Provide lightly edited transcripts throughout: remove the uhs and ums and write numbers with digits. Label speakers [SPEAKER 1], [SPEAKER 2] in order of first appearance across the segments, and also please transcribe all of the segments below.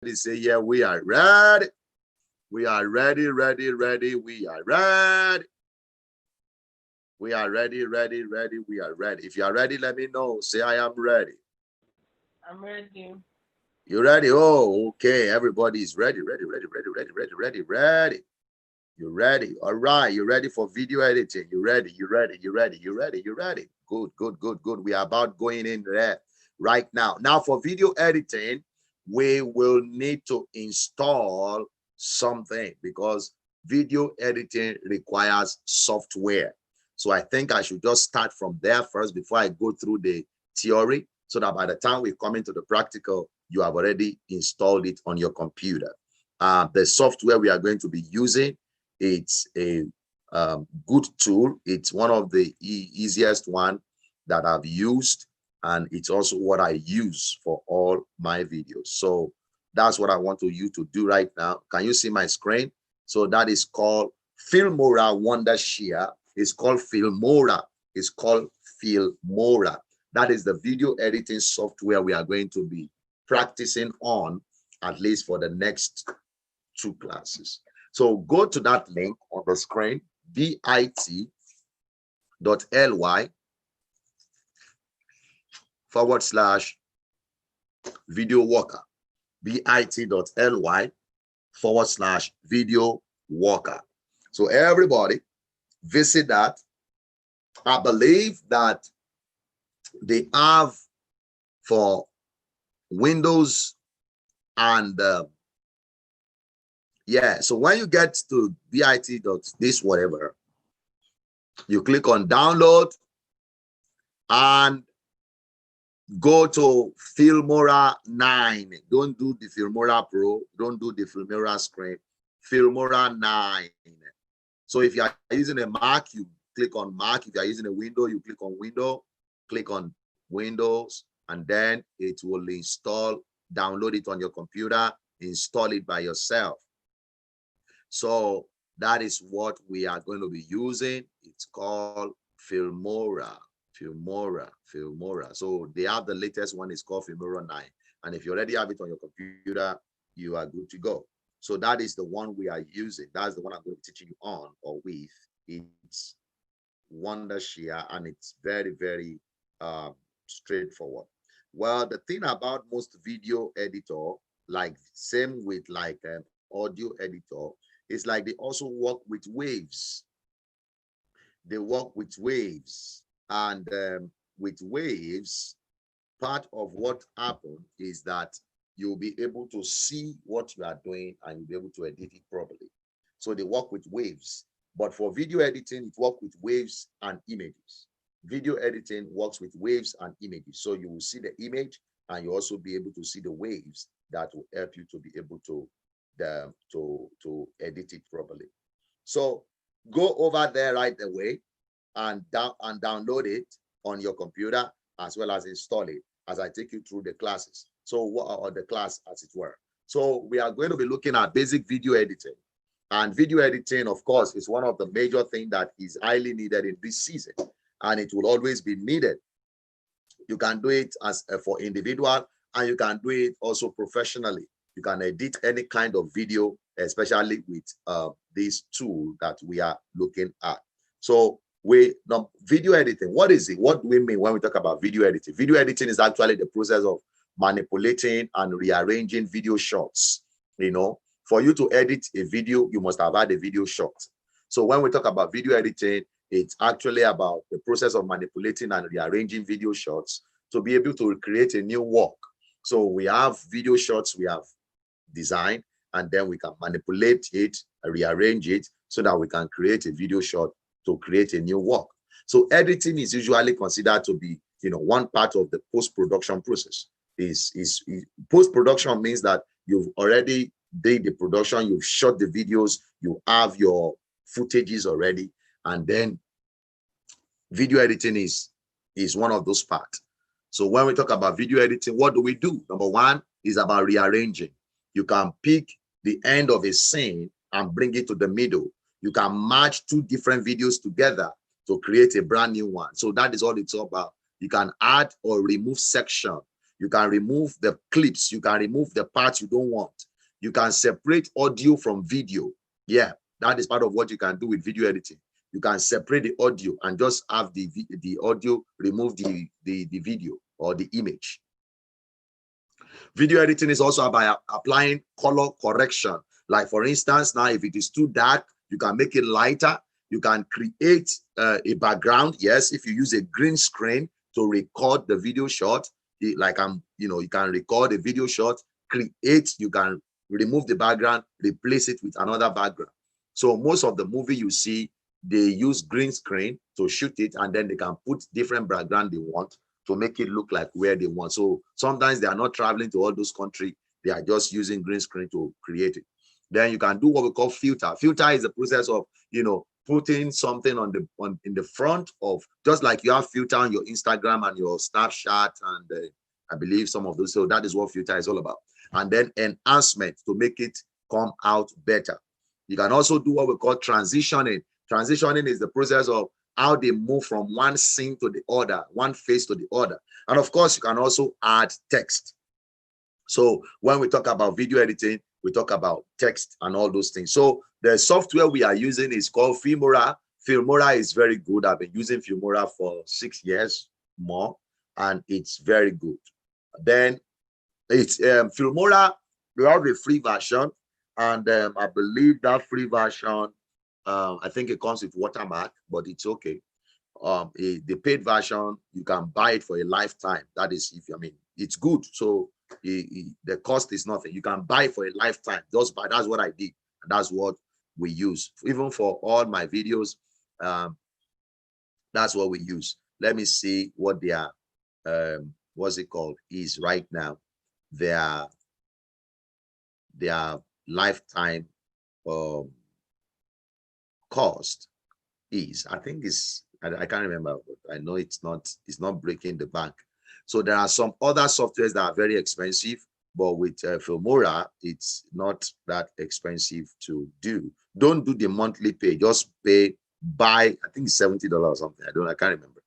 [SPEAKER 1] say, yeah, we are ready. We are ready, ready, ready. We are ready. We are ready, ready, ready. We are ready. If you are ready, let me know. Say, I am ready.
[SPEAKER 2] I'm ready.
[SPEAKER 1] You ready? Oh, okay. Everybody is ready, ready, ready, ready, ready, ready, ready, ready. You ready? All right. You ready for video editing? You ready? You ready? You ready? You ready? You ready? Good, good, good, good. We are about going in there right now. Now for video editing, we will need to install something because video editing requires software. So I think I should just start from there first before I go through the theory, so that by the time we come into the practical, you have already installed it on your computer. The software we are going to be using, it's a good tool. It's one of the easiest one that I've used, and it's also what I use for all my videos. So that's what I want you to do right now. Can you see my screen? So that is called Filmora Wondershare. It's called Filmora. It's called Filmora. That is the video editing software we are going to be practicing on, at least for the next 2 classes. So go to that link on the screen, bit.ly/video worker, bit.ly/video worker. So everybody visit that. I believe that they have for Windows and yeah, so when you get to bit.this whatever, you click on download and go to Filmora 9. Don't do the Filmora Pro, don't do the Filmora screen, Filmora 9. So if you are using a Mac, you click on Mac. If you are using a window, you click on window, click on Windows, and then it will install, download it on your computer, install it by yourself. So that is what we are going to be using. It's called Filmora. So they have the latest one, is called Filmora 9. And if you already have it on your computer, you are good to go. So that is the one we are using. That's the one I'm going to be teaching you on or with. It's Wondershare, and it's very, very straightforward. Well, the thing about most video editor, like same with like audio editor, is like they also work with waves. They work with waves, and with waves, part of what happened is that you'll be able to see what you are doing and you'll be able to edit it properly. So they work with waves. But for video editing, it works with waves and images. Video editing works with waves and images. So you will see the image and you also be able to see the waves that will help you to be able to edit it properly. So go over there right away and download it on your computer, as well as install it as I take you through the classes. So or the class, as it were. So we are going to be looking at basic video editing. And video editing, of course, is one of the major things that is highly needed in this season, and it will always be needed. You can do it as for individual, and you can do it also professionally. You can edit any kind of video, especially with this tool that we are looking at. So video editing, what is it? What do we mean when we talk about video editing? Video editing is actually the process of manipulating and rearranging video shots. You know, for you to edit a video, you must have had a video shot. So when we talk about video editing, it's actually about the process of manipulating and rearranging video shots to be able to create a new work. So we have video shots we have designed, and then we can manipulate it, rearrange it, so that we can create a video shot to create a new work. So editing is usually considered to be, one part of the post-production process. Post-production means that you've already did the production, you've shot the videos, you have your footages already, and then video editing is one of those parts. So when we talk about video editing, what do we do? Number one is about rearranging. You can pick the end of a scene and bring it to the middle. You can match two different videos together to create a brand new one. So that is all it's all about. You can add or remove section. You can remove the clips. You can remove the parts you don't want. You can separate audio from video. Yeah, that is part of what you can do with video editing. You can separate the audio and just have the audio, remove the video or the image. Video editing is also about applying color correction. Like for instance, now if it is too dark, you can make it lighter. You can create a background. Yes, if you use a green screen to record the video shot, you can record a video shot, you can remove the background, replace it with another background. So most of the movie you see, they use green screen to shoot it, and then they can put different background they want to make it look like where they want. So sometimes they are not traveling to all those countries. They are just using green screen to create it. Then you can do what we call filter. Filter is the process of, putting something in the front of, just like you have filter on your Instagram and your Snapchat and I believe some of those. So that is what filter is all about. And then enhancement to make it come out better. You can also do what we call transitioning. Transitioning is the process of how they move from one scene to the other, one face to the other. And of course, you can also add text. So when we talk about video editing, we talk about text and all those things. So the software we are using is called Filmora. Filmora is very good. I've been using Filmora for 6 years more, and it's very good. Then it's Filmora. We have a free version, and I believe that free version, I think it comes with watermark, but it's okay. The paid version, you can buy it for a lifetime. That is, it's good. So the cost is nothing. You can buy it for a lifetime. Just buy. That's what I did. And that's what we use. Even for all my videos, that's what we use. Let me see what their what's it called is right now. Their lifetime cost is, I think is, I can't remember, but I know it's not breaking the bank. So there are some other softwares that are very expensive, but with Filmora, it's not that expensive to do. Don't do the monthly pay, just buy, I think it's $70 or something. I can't remember.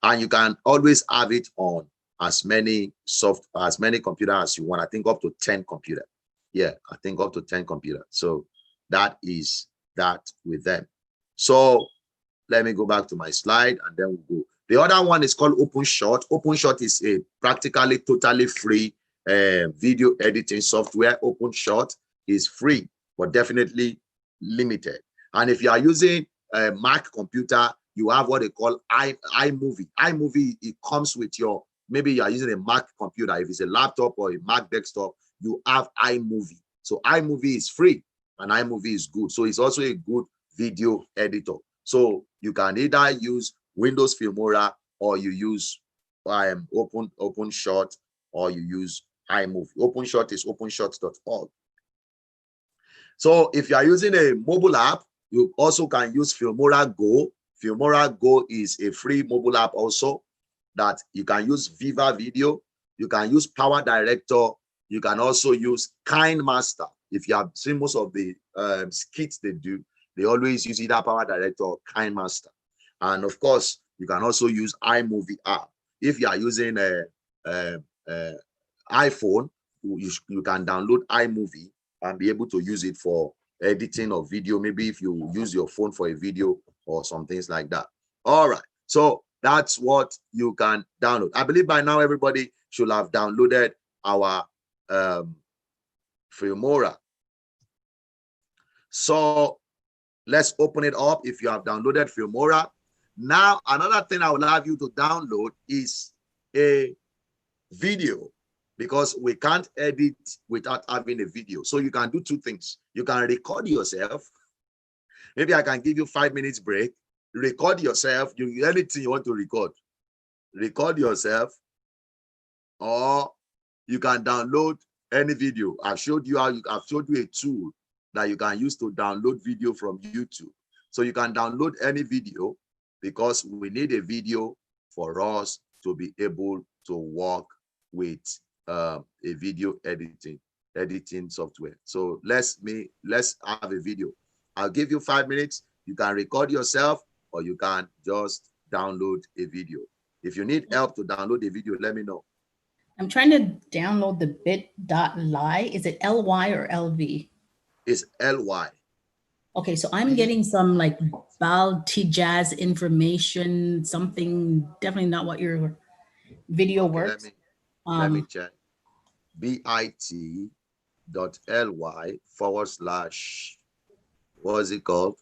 [SPEAKER 1] And you can always have it on as many computers as you want. I think up to 10 computers. Yeah, I think up to 10 computers. So that is that with them. So let me go back to my slide and then we'll go. The other one is called OpenShot. OpenShot is a practically totally free video editing software. OpenShot is free, but definitely limited. And if you are using a Mac computer, you have what they call iMovie. iMovie, it comes with your, maybe you are using a Mac computer. If it's a laptop or a Mac desktop, you have iMovie. So iMovie is free and iMovie is good. So it's also a good video editor. So you can either use Windows Filmora or you use OpenShot or you use iMovie. OpenShot is openshot.org. So if you are using a mobile app, you also can use Filmora Go. Filmora Go is a free mobile app also that you can use Viva Video. You can use Power Director. You can also use KineMaster. If you have seen most of the skits they do, they always use either Power Director or KineMaster. And of course, you can also use iMovie app. If you are using an iPhone, you can download iMovie and be able to use it for editing of video. Maybe if you use your phone for a video or some things like that. All right. So that's what you can download. I believe by now everybody should have downloaded our Filmora. So let's open it up if you have downloaded Filmora. Now, another thing I would have you to download is a video, because we can't edit without having a video. So you can do two things. You can record yourself. Maybe I can give you 5 minutes break. Record yourself. Anything you want to record. Record yourself. Or you can download any video. I've showed you a tool that you can use to download video from YouTube. So you can download any video, because we need a video for us to be able to work with a video editing software. So let's have a video. I'll give you 5 minutes. You can record yourself or you can just download a video. If you need help to download a video, let me know.
[SPEAKER 3] I'm trying to download the bit.ly. Is it LY or LV?
[SPEAKER 1] It's LY.
[SPEAKER 3] Okay, so I'm getting some like Jazz information, something definitely not what your video
[SPEAKER 1] Okay,
[SPEAKER 3] works.
[SPEAKER 1] let me check. bit.ly / what is it called?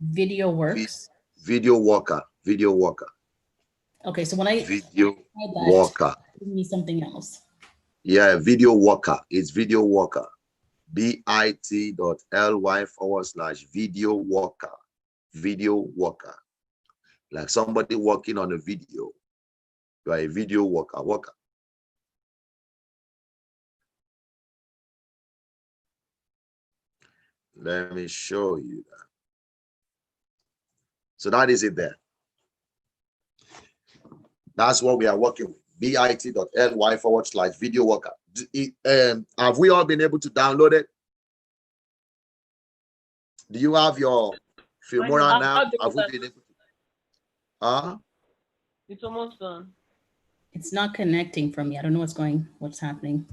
[SPEAKER 3] Video works.
[SPEAKER 1] Video Worker. Video Worker.
[SPEAKER 3] Okay, so when I
[SPEAKER 1] Video
[SPEAKER 3] that,
[SPEAKER 1] Worker.
[SPEAKER 3] give me something else.
[SPEAKER 1] Yeah, Video Worker. It's Video Worker. bit.ly / Video Worker. Video Worker. Like somebody working on a video. You are a video worker. Let me show you that. So that is it there. That's what we are working with. bit.ly / Video Worker. Have we all been able to download it? Do you have your Filmora now? Have we been able to? Huh?
[SPEAKER 2] It's almost done.
[SPEAKER 3] It's not connecting for me. I don't know what's happening.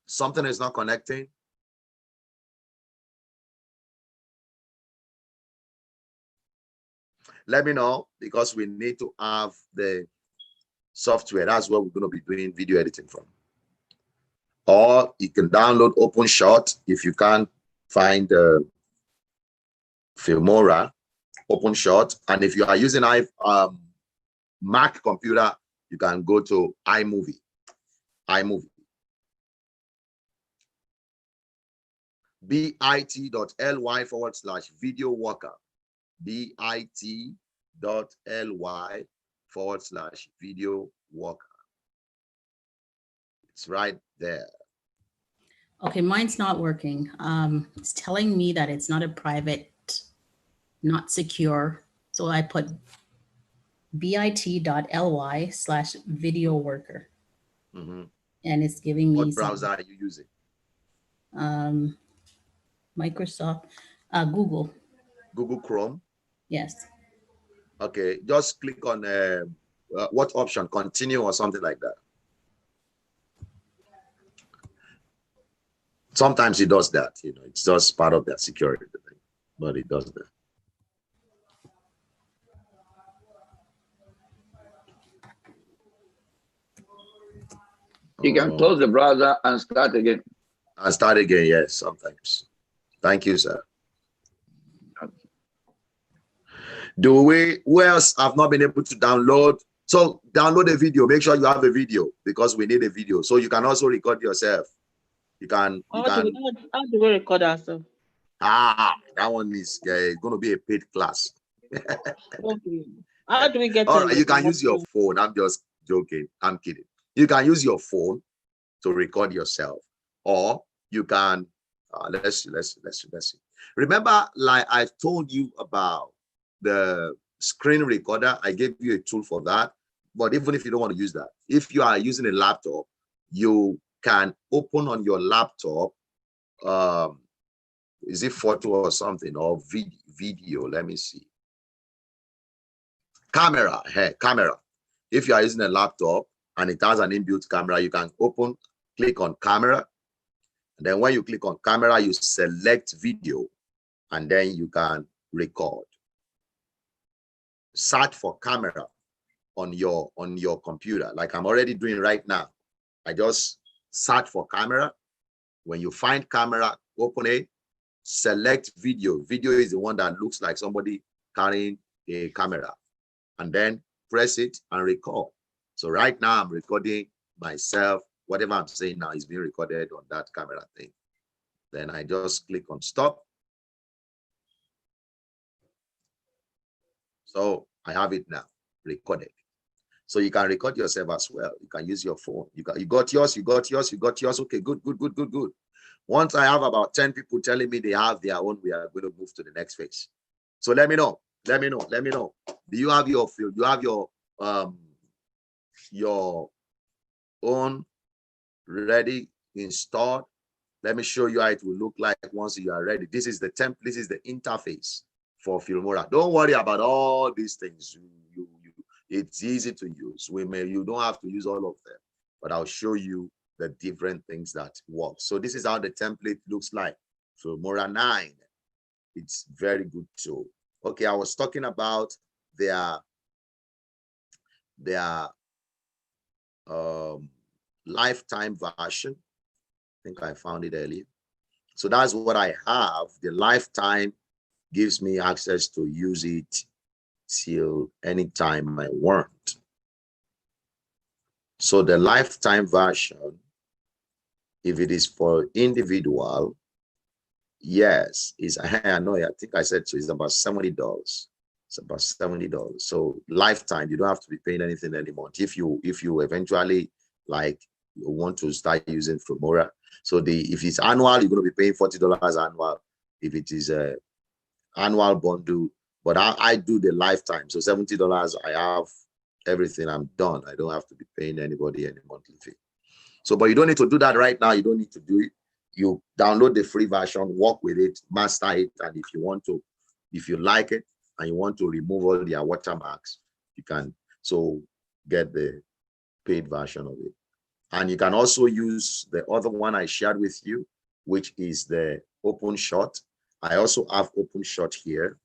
[SPEAKER 1] Something is not connecting. Let me know, because we need to have the software. That's what we're going to be doing video editing from. Or you can download OpenShot if you can't find Filmora, OpenShot. And if you are using Mac computer, you can go to iMovie. bit.ly / Video Worker. bit.ly / Video Worker. It's right there.
[SPEAKER 3] Okay, mine's not working. It's telling me that it's not a private, not secure. So I put bit.ly / Video Worker. And it's giving me.
[SPEAKER 1] What browser are you using?
[SPEAKER 3] Microsoft, Google.
[SPEAKER 1] Google Chrome?
[SPEAKER 3] Yes.
[SPEAKER 1] Okay, just click on what option? Continue or something like that. Sometimes it does that, it's just part of that security thing, but it does that.
[SPEAKER 4] You can close the browser and start again.
[SPEAKER 1] And start again, yes, sometimes. Thank you, sir. Who else have not been able to download? So download a video. Make sure you have a video, because we need a video. So you can also record yourself. How do
[SPEAKER 2] we record ourselves?
[SPEAKER 1] That one is going to be a paid class.
[SPEAKER 2] Okay. How do we get?
[SPEAKER 1] All right, you can use your phone. I'm just joking. I'm kidding. You can use your phone to record yourself, or you can. Let's see. Remember, like I told you about the screen recorder, I gave you a tool for that. But even if you don't want to use that, if you are using a laptop, you can open on your laptop. Is it photo or something, or video? Let me see. Camera. Camera. If you are using a laptop and it has an inbuilt camera, you can click on camera. And then when you click on camera, you select video, and then you can record. Search for camera on your computer, like I'm already doing right now. I just search for camera. When you find camera, open it, select video. Video is the one that looks like somebody carrying a camera, and then press it and record. So right now I'm recording myself. Whatever I'm saying now is being recorded on that camera thing. Then I just click on stop. So I have it now recorded. So you can record yourself as well. You can use your phone. You got yours. Okay, good. Once I have about 10 people telling me they have their own, we are going to move to the next phase. So let me know. Do you have your field? You have your own ready, installed? Let me show you how it will look like once you are ready. This is the template. This is the interface for Filmora. Don't worry about all these things. It's easy to use. You don't have to use all of them, but I'll show you the different things that work. So this is how the template looks like. Filmora 9. It's very good tool. Okay, I was talking about their lifetime version. I think I found it earlier. So that's what I have. The lifetime gives me access to use it till anytime I want. So the lifetime version, if it is for individual, yes, I know, I think I said so, it's about $70. It's about $70. So lifetime, you don't have to be paying anything anymore. If you eventually like you want to start using Filmora. So if it's annual, you're going to be paying $40 annual. If it is a annual bundle, but I do the lifetime. So $70, I have everything, I'm done. I don't have to be paying anybody any monthly fee. So, but you don't need to do that right now. You don't need to do it. You download the free version, work with it, master it. And if you want to, if you like it and you want to remove all their watermarks, you can so get the paid version of it. And you can also use the other one I shared with you, which is the OpenShot. I also have OpenShot here.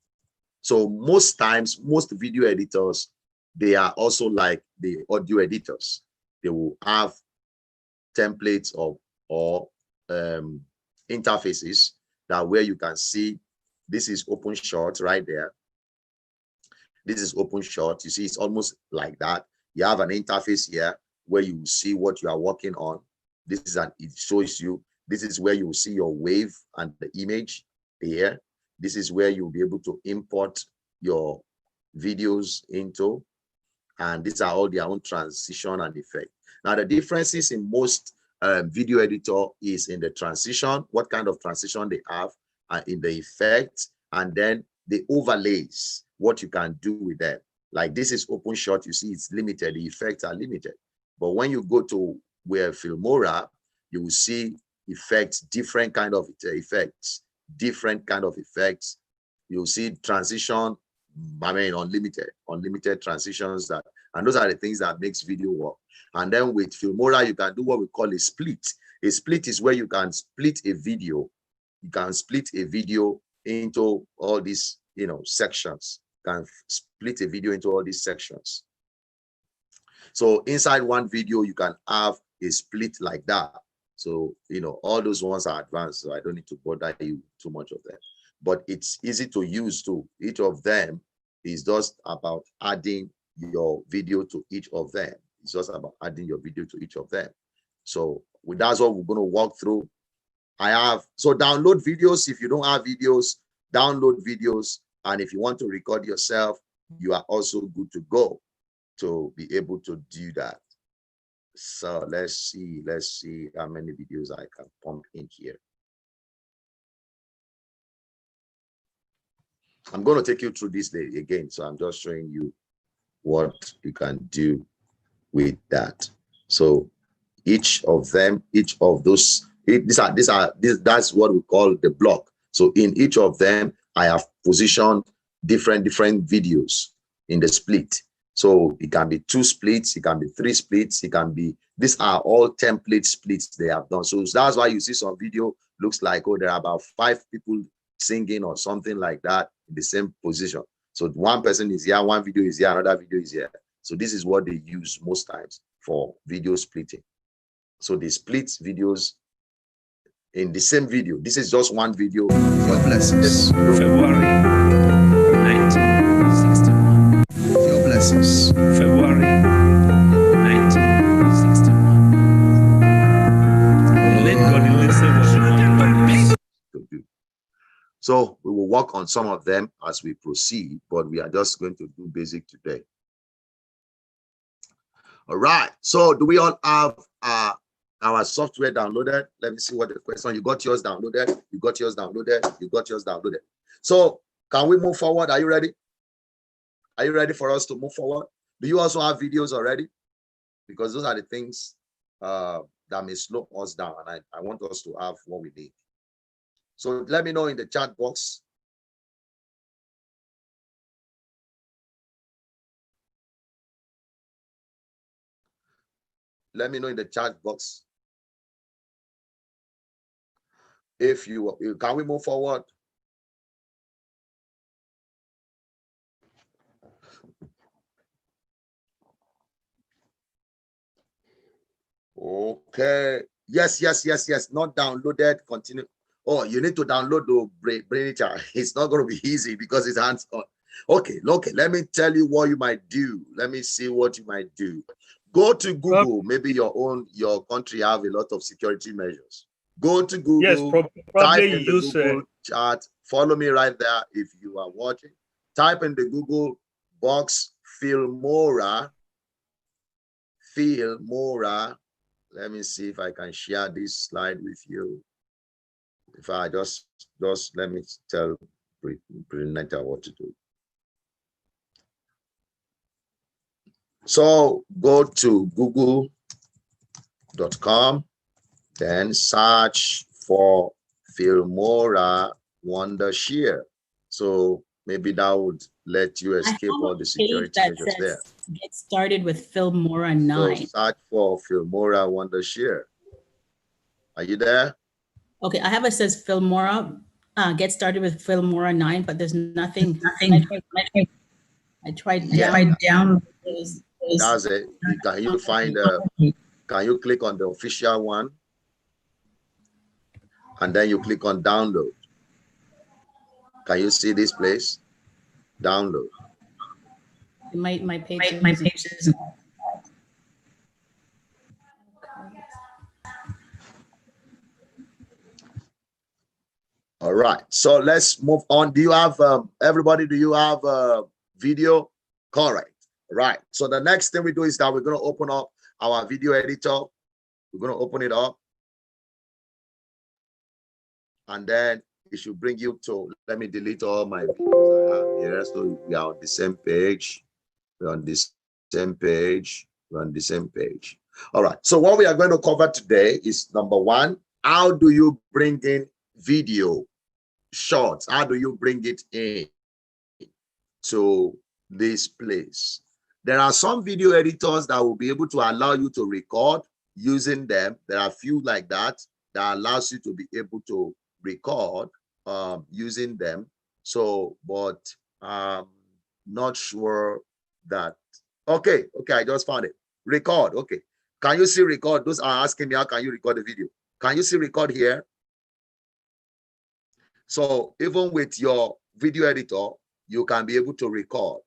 [SPEAKER 1] So most times, most video editors, they are also like the audio editors. They will have templates or interfaces that where you can see this is OpenShot right there. This is OpenShot. You see, it's almost like that. You have an interface here where you see what you are working on. This is it shows you. This is where you will see your wave and the image here. This is where you'll be able to import your videos into, and these are all their own transition and effect. Now, the differences in most video editor is in the transition, what kind of transition they have, in the effect, and then the overlays, what you can do with them. Like this is OpenShot, you see it's limited, the effects are limited. But when you go to where Filmora, you will see effects, different kind of effects, different kind of effects. You'll see transition, I mean, unlimited transitions that, and those are the things that makes video work. And then with Filmora, you can do what we call a split. A split is where you can split a video. You can split a video into all these, sections. You can split a video into all these sections. So inside one video, you can have a split like that. So, all those ones are advanced, so I don't need to bother you too much of them. But it's easy to use too. Each of them is just about adding your video to each of them. It's just about adding your video to each of them. So that's what we're going to walk through. So download videos. If you don't have videos, download videos. And if you want to record yourself, you are also good to go to be able to do that. So let's see how many videos I can pump in here. I'm going to take you through this day again. So I'm just showing you what you can do with that. So each of those, that's what we call the block. So in each of them, I have positioned different videos in the split. So it can be 2 splits, it can be 3 splits, it can be, these are all template splits they have done. So that's why you see some video looks like, oh, there are about 5 people singing or something like that in the same position. So one person is here, one video is here, another video is here. So this is what they use most times for video splitting. So they split videos in the same video. This is just one video.
[SPEAKER 5] Your blessings. February 1961. Your blessings. February 1961. Let God listen what
[SPEAKER 1] to do. So we will work on some of them as we proceed, but we are just going to do basic today. All right. So do we all have our software downloaded? Let me see what the question. You got yours downloaded. You got yours downloaded. You got yours downloaded. So can we move forward? Are you ready? Are you ready for us to move forward? Do you also have videos already? Because those are the things that may slow us down. And I want us to have what we need. So let me know in the chat box. Let me know in the chat box. If you can we move forward? Okay. Yes. Not downloaded. Continue. Oh, you need to download the brain it. It's not going to be easy because it's hands-on. Okay. Let me tell you what you might do. Let me see what you might do. Go to Google. Maybe your country have a lot of security measures. Go to Google.
[SPEAKER 5] Yes,
[SPEAKER 1] Type
[SPEAKER 5] probably
[SPEAKER 1] in the
[SPEAKER 5] use
[SPEAKER 1] Google chat. Follow me right there if you are watching. Type in the Google box Filmora. Let me see if I can share this slide with you. If I just let me tell Brenetta what to do. So go to google.com, then search for Filmora Wondershare. So maybe that would let you escape all the security measures there.
[SPEAKER 3] Get started with Filmora 9.
[SPEAKER 1] So search for Filmora Wondershare. Are you there?
[SPEAKER 3] Okay, I have it says Filmora. Get started with Filmora 9, but there's nothing. I tried down.
[SPEAKER 1] That's it. Can you find can you click on the official one? And then you click on download. Can you see this place? Download.
[SPEAKER 3] My page is
[SPEAKER 1] All right, so let's move on. Do you have everybody? Do you have video? Correct. Right. So the next thing we do is that we're going to open up our video editor. We're going to open it up, and then it should bring you to. Let me delete all my videos I have here. So we are on the same page. We're on this same page. We're on the same page. All right. So what we are going to cover today is number one: how do you bring in video shorts? How do you bring it in to this place? There are some video editors that will be able to allow you to record using them. There are a few like that allows you to be able to record using them. So, but not sure that. Okay, I just found it. Record. Okay, can you see record? Those are asking me how can you record the video. Can you see record here? So even with your video editor, you can be able to record.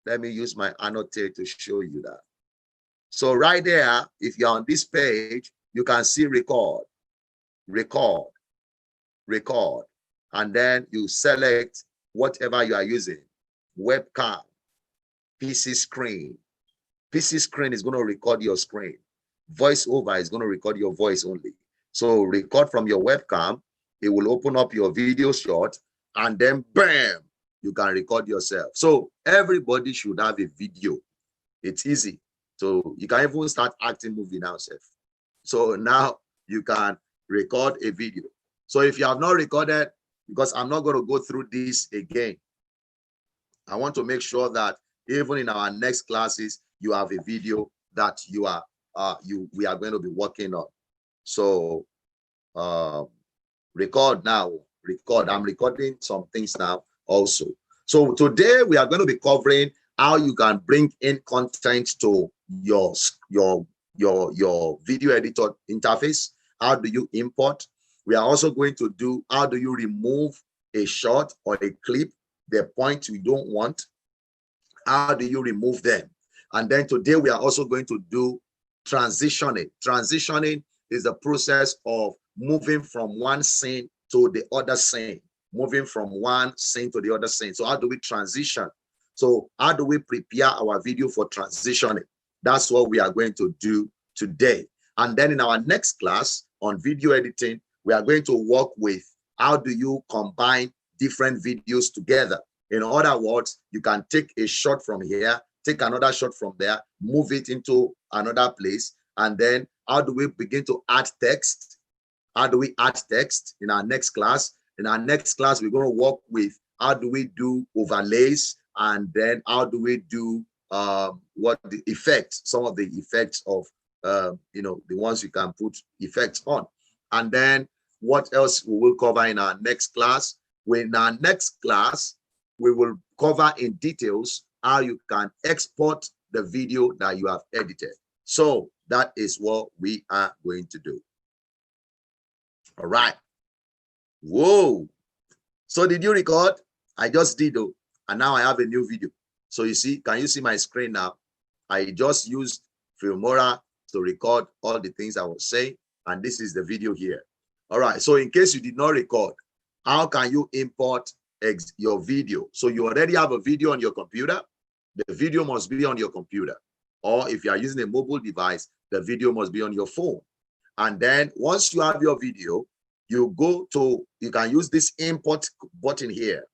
[SPEAKER 1] Let me use my annotate to show you that. So right there, if you're on this page, you can see record, and then you select whatever you are using, webcam, PC screen. PC screen is going to record your screen. VoiceOver is going to record your voice only. So record from your webcam. It will open up your video shot, and then bam, you can record yourself. So everybody should have a video. It's easy. So you can even start acting movie now, Seth. So now you can record a video. So if you have not recorded, because I'm not going to go through this again, I want to make sure that even in our next classes, you have a video that we are going to be working on. So record now. I'm recording some things now also. So today we are going to be covering how you can bring in content to your video editor interface. How do you import? We are also going to do how do you remove a shot or a clip, the point you don't want. How do you remove them? And then today we are also going to do transitioning. Transitioning is the process of moving from one scene to the other scene, moving from one scene to the other scene. So how do we transition? So how do we prepare our video for transitioning? That's what we are going to do today. And then in our next class on video editing, we are going to work with how do you combine different videos together. In other words, you can take a shot from here, take another shot from there, move it into another place, and then how do we begin to add text? How do we add text in our next class? In our next class, we're going to work with how do we do overlays, and then how do we do what the effects, some of the effects of you know, the ones you can put effects on. And then what else we will cover in our next class? In our next class, we will cover in details how you can export the video that you have edited. So that is what we are going to do. All right. Whoa. So did you record? I just did, though, and now I have a new video. So you see, can you see my screen now? I just used Filmora to record all the things I was saying, and this is the video here. All right, so in case you did not record, how can you import your video? So you already have a video on your computer. The video must be on your computer. Or if you are using a mobile device, the video must be on your phone. And then once you have your video, you can use this import button here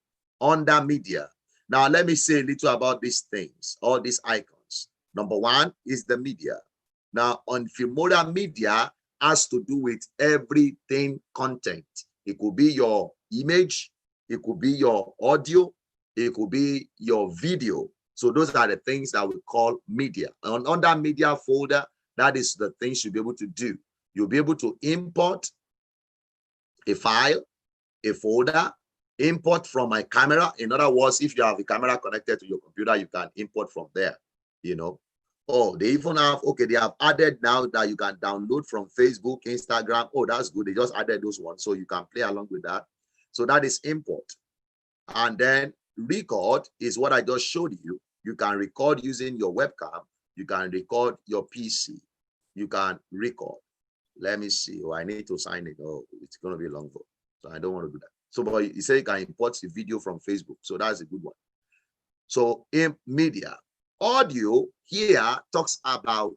[SPEAKER 1] under media. Now, let me say a little about these things, all these icons. Number one is the media. Now, on Filmora, media has to do with everything content. It could be your image, it could be your audio, it could be your video. So those are the things that we call media. And under media folder, that is the things you'll be able to do. You'll be able to import a file, a folder, import from my camera. In other words, if you have a camera connected to your computer, you can import from there, you know. Oh, they even have, okay, they have added now that you can download from Facebook, Instagram. Oh, that's good. They just added those ones, so you can play along with that. So that is import. And then record is what I just showed you. You can record using your webcam. You can record your PC. You can record. Let me see. Oh, I need to sign it. Oh, it's going to be long, so I don't want to do that. So, but you say you can import the video from Facebook. So that's a good one. So in media, audio here talks about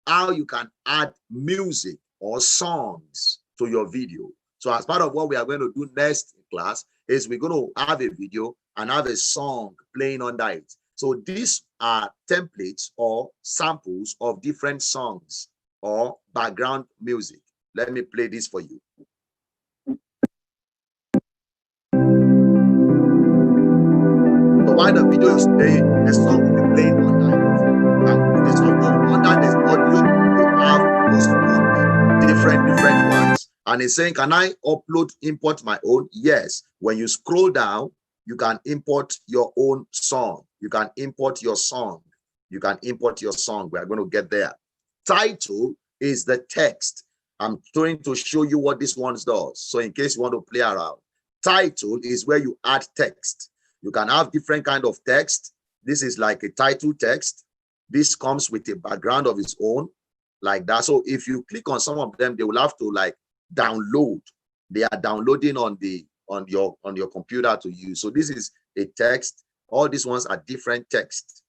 [SPEAKER 1] how you can add music or songs to your video. So as part of what we are going to do next class is we're going to have a video and have a song playing under it. So these are templates or samples of different songs or background music. Let me play this for you. So while the video is playing, the song will be playing under it. And this one, under this audio, you have those different ones. And it's saying, can I import my own? Yes. When you scroll down, you can import your own song. You can import your song. You can import your song. We are going to get there. Title is the text. I'm trying to show you what this one does. So in case you want to play around, title is where you add text. You can have different kind of text. This is like a title text. This comes with a background of its own, like that. So if you click on some of them, they will have to like download. They are downloading on your computer to use. So this is a text. All these ones are different text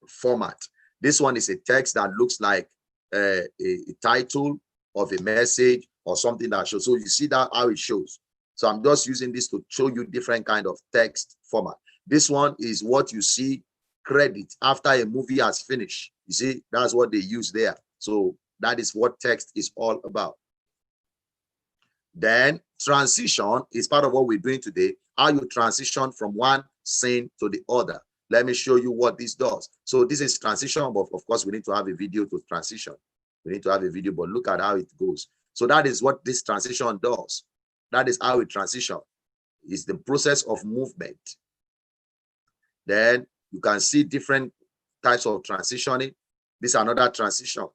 [SPEAKER 1] format. This one is a text that looks like a title of a message or something that shows. So you see that how it shows. So I'm just using this to show you different kind of text format. This one is what you see credit after a movie has finished. You see, that's what they use there. So that is what text is all about. Then transition is part of what we're doing today. How you transition from one scene to the other. Let me show you what this does. So this is transition, but of course we need to have a video to transition. We need to have a video, but look at how it goes. So that is what this transition does. That is how it transition. It's the process of movement. Then you can see different types of transitioning. This is another transition.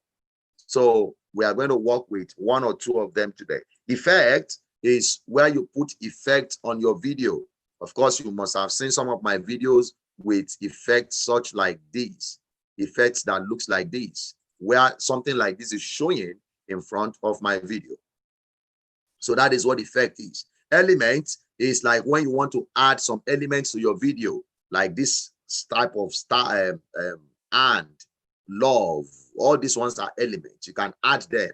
[SPEAKER 1] So we are going to work with one or two of them today. Effect is where you put effect on your video. Of course, you must have seen some of my videos with effects such like these, effects that looks like this, where something like this is showing in front of my video. So that is what effect is. Element is like when you want to add some elements to your video, like this type of star and love. All these ones are elements. You can add them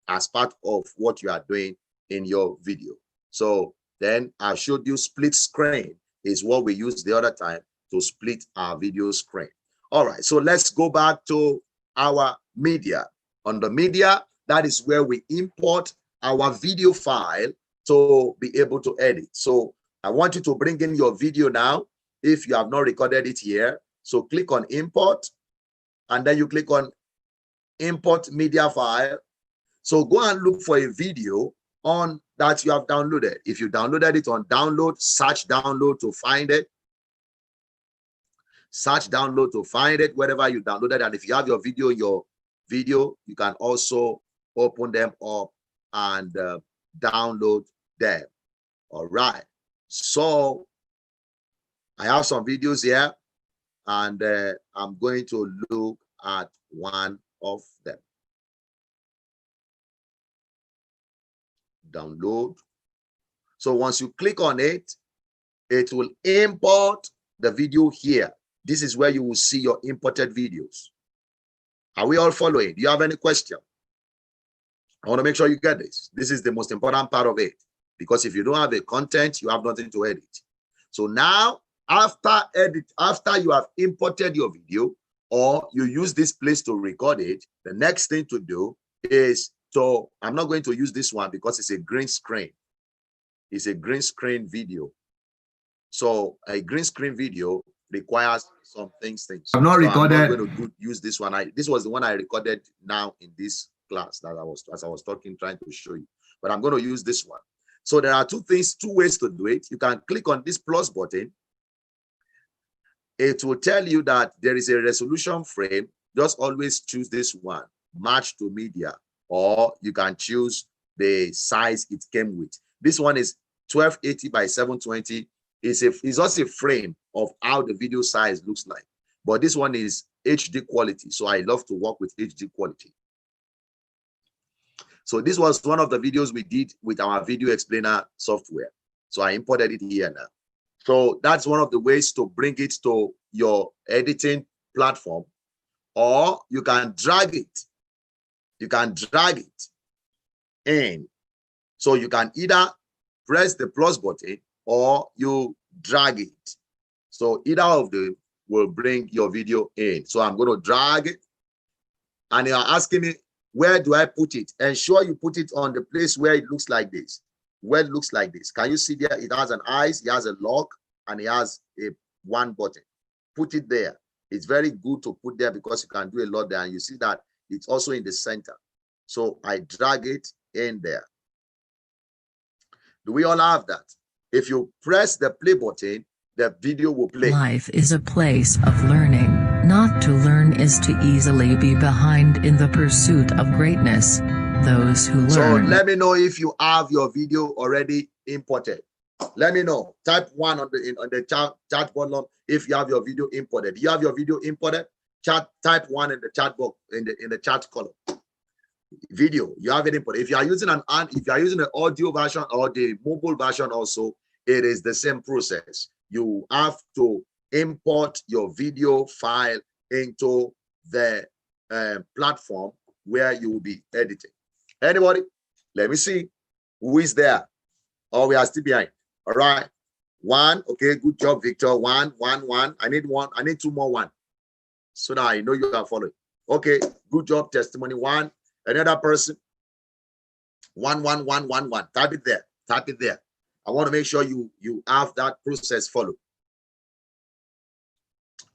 [SPEAKER 1] as part of what you are doing in your video. So then I showed you split screen is what we used the other time to split our video screen. All right, so let's go back to our media. On the media, that is where we import our video file to be able to edit. So I want you to bring in your video now if you have not recorded it here. So click on import and then you click on import media file. So go and look for a video on that you have downloaded. If you downloaded it on download, search download to find it. Search download to find it wherever you downloaded. And if you have your video, you can also open them up and download them. All right. So I have some videos here, and I'm going to look at one of them. Download. So once you click on it, it will import the video here. This is where you will see your imported videos. Are we all following? Do you have any question? I want to make sure you get this. This is the most important part of it, because if you don't have the content, you have nothing to edit. So now, after you have imported your video, or you use this place to record it, the next thing to do is to, I'm not going to use this one because it's a green screen. It's a green screen video. So a green screen video requires some things. I'm not recorded. I'm not going to use this one. This was the one I recorded now in this class that as I was talking, trying to show you. But I'm going to use this one. So there are two ways to do it. You can click on this plus button. It will tell you that there is a resolution frame. Just always choose this one, match to media, or you can choose the size it came with. This one is 1280 by 720. It's also a frame of how the video size looks like. But this one is HD quality. So I love to work with HD quality. So this was one of the videos we did with our video explainer software. So I imported it here now. So that's one of the ways to bring it to your editing platform, or you can drag it. You can drag it in. So you can either press the plus button or you drag it. So either of them will bring your video in. So I'm going to drag it. And you're asking me, where do I put it? Ensure you put it on the place where it looks like this. Where it looks like this. Can you see there? It has an eyes, it has a lock, and it has a one button. Put it there. It's very good to put there because you can do a lot there. And you see that it's also in the center. So I drag it in there. Do we all have that? If you press the play button, the video will play.
[SPEAKER 6] Life is a place of learning. Not to learn is to easily be behind in the pursuit of greatness. Those who learn.
[SPEAKER 1] So let me know if you have your video already imported. Let me know. Type 1 on the chat button if you have your video imported. Do you have your video imported? Type 1 in the chat box in the chat column. Video, you have it imported. If you are using the audio version or the mobile version also, it is the same process. You have to import your video file into the platform where you will be editing. Anybody? Let me see who is there. Oh, we are still behind. All right. 1. Okay, good job, Victor. 1. I need 1. I need 2 more 1. So now I know you are following. Okay, good job. Testimony 1. Another person. 1. Type it there. Type it there. I want to make sure you have that process followed.